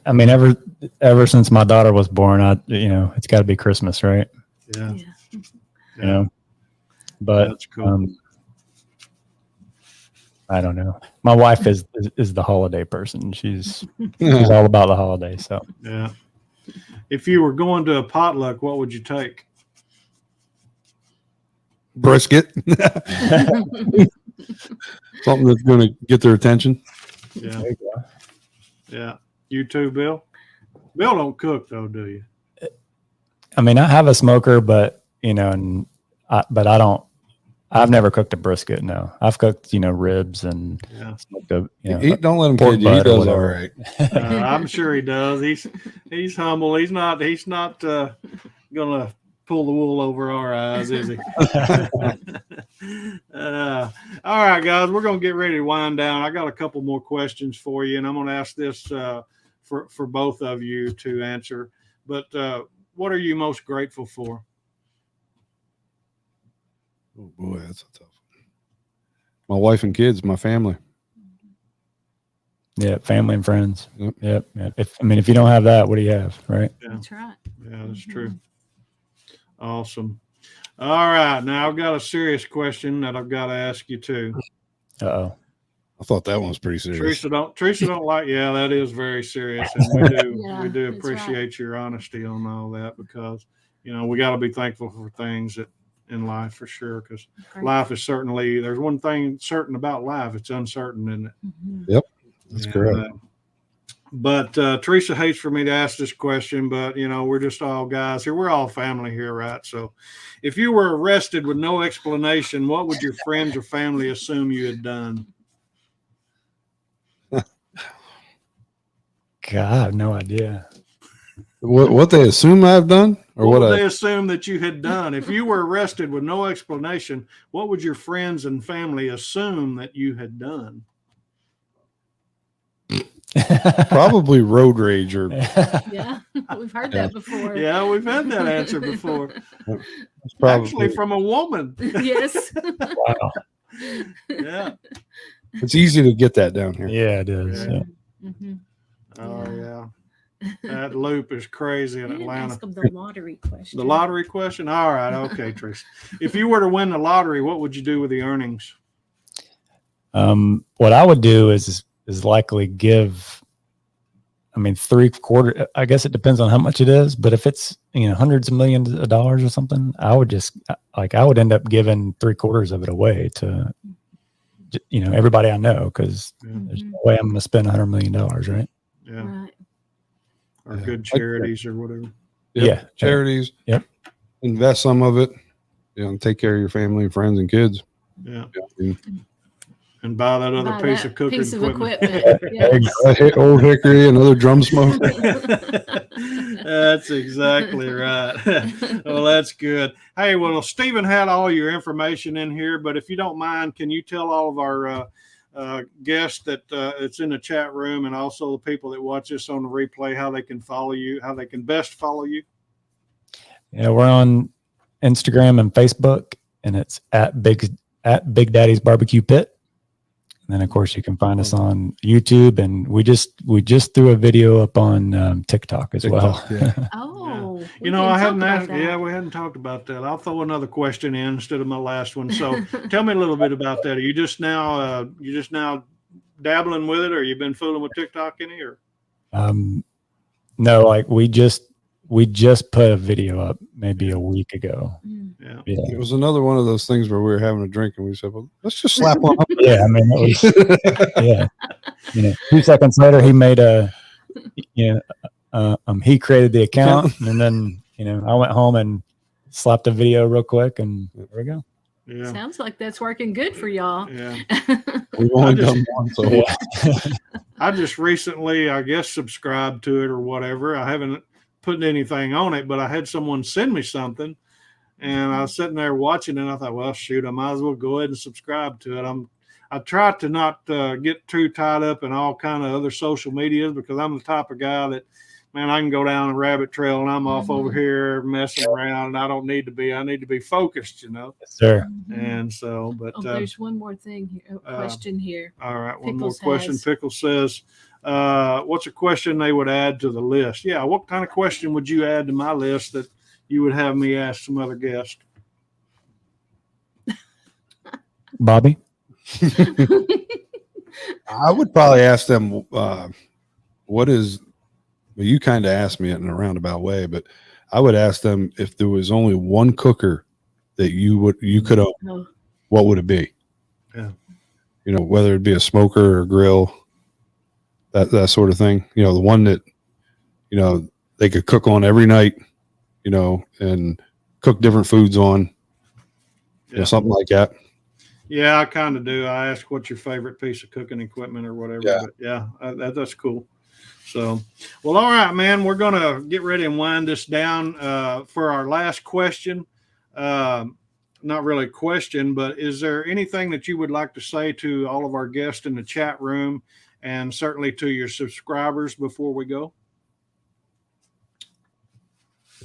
I mean, ever since my daughter was born, it's got to be Christmas, right? Yeah. But That's cool. I don't know. My wife is the holiday person. She's all about the holidays. So Yeah. If you were going to a potluck, what would you take? Brisket. Something that's going to get their attention. Yeah. there you go. Yeah. You too, Bill? Bill don't cook though, do you? I mean, I have a smoker, but but I don't. I've never cooked a brisket. No, I've cooked Yeah. ribs and Don't let him pork kid you. He butt or does all whatever. right. I'm sure he does. He's humble. He's not gonna pull the wool over our eyes, is he? All right, guys, we're gonna get ready to wind down. I got a couple more questions for you, and I'm gonna ask this for both of you to answer. But what are you most grateful for? Oh boy, that's a tough one. My wife and kids, my family. Yeah, family and friends. Yep. Yep. If you don't have that, what do you have, right? That's right. Yeah, that's true. Awesome. All right. Now I've got a serious question that I've got to ask you too. Uh-oh. I thought that one was pretty serious. Teresa don't like, yeah, that is very serious. And we do, Yeah, we do that's appreciate your honesty on all that, because, we got to be thankful for things in life for sure. Because life is certainly, there's one thing certain about life. It's uncertain, isn't it? Yep. That's correct. But Teresa hates for me to ask this question, but we're just all guys here. We're all family here, right? So if you were arrested with no explanation, what would your friends or family assume you had done? God, I have no idea. What they assume I've done, or what would they assume that you had done? If you were arrested with no explanation, what would your friends and family assume that you had done? Probably road rage or Yeah, we've heard that before. Yeah, we've had that answer before. probably Actually, from a woman. Yes. Wow. Yeah. it's easy to get that down here. Yeah, it is. Yeah. Yeah. Mm-hmm. Oh yeah. That loop is crazy in Atlanta. Ask them the lottery question. The lottery question? All right. Okay, Trish. If you were to win the lottery, what would you do with the earnings? What I would do is likely give, 3/4. I guess it depends on how much it is, but if it's, hundreds of millions of dollars or something, I would end up giving 3/4 of it away to, everybody I know. Cause there's no way I'm going to spend $100 million. Right. Yeah. Right. Or good charities or whatever. Yep. Charities. Yep. Invest some of it. And take care of your family and friends and kids. Yeah. Yeah. And buy that other piece of cooking equipment. Yeah. Old hickory, another drum smoke. That's exactly right. Well, that's good. Hey, well, Stephen had all your information in here, but if you don't mind, can you tell all of our guests that it's in the chat room, and also the people that watch this on the replay, how they can follow you, how they can best follow you? Yeah, we're on Instagram and Facebook, and it's at Big Daddy's Barbecue Pit. And then, of course, you can find us on YouTube, and we just threw a video up on TikTok as well. Yeah. Oh, yeah. I hadn't asked. Yeah, we hadn't talked about that. I'll throw another question in instead of my last one. So, tell me a little bit about that. Are you just now dabbling with it, or you've been fooling with TikTok any? Or no, like we just put a video up maybe a week ago. Yeah. It was another one of those things where we were having a drink and we said, well, let's just slap one up. Yeah, it was, 2 seconds later he made he created the account, and then I went home and slapped a video real quick, and there we go. Yeah. Sounds like that's working good for y'all. Yeah. We've only done one, so I just recently, I guess, subscribed to it or whatever. I haven't put anything on it, but I had someone send me something, and I was sitting there watching it, and I thought, well, shoot, I might as well go ahead and subscribe to it. I try to not get too tied up in all kind of other social medias, because I'm the type of guy that, man, I can go down a rabbit trail and I'm off over here messing around, and I don't need to be. I need to be focused, Yes, sir. And so, but there's one more thing here, question here. All right, one Pickles more question. has. Pickles says, what's a question they would add to the list? Yeah, what kind of question would you add to my list that you would have me ask some other guest? Bobby? I would probably ask them, what is, well, you kind of asked me it in a roundabout way, but I would ask them, if there was only one cooker that you could own, what would it be? Yeah. Whether it be a smoker or grill, that sort of thing. The one that, they could cook on every night, and cook different foods on, something like that. Yeah, I kind of do. I ask what's your favorite piece of cooking equipment or whatever. Yeah. But yeah, that's cool. So, well, all right, man, we're going to get ready and wind this down for our last question. Not really a question, but is there anything that you would like to say to all of our guests in the chat room, and certainly to your subscribers before we go?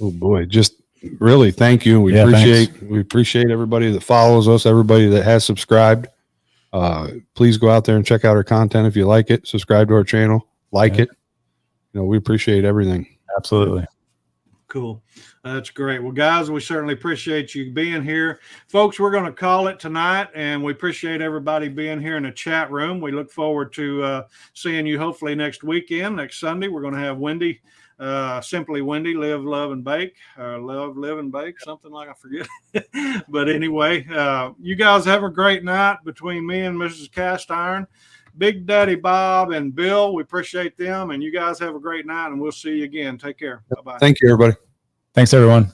Oh boy, just really thank you. We appreciate everybody that follows us, everybody that has subscribed. Please go out there and check out our content if you like it. Subscribe to our channel, like it. We appreciate everything. Absolutely. Cool. That's great. Well, guys, we certainly appreciate you being here. Folks, we're going to call it tonight, and we appreciate everybody being here in the chat room. We look forward to seeing you hopefully next weekend, next Sunday. We're going to have Wendy, Simply Wendy, Live, Love, and Bake. Love, Live, and Bake, something like I forget. But anyway, you guys have a great night between me and Mrs. Cast Iron. Big Daddy Bob and Bill, we appreciate them. And you guys have a great night, and we'll see you again. Take care. Bye-bye. Thank you, everybody. Thanks, everyone.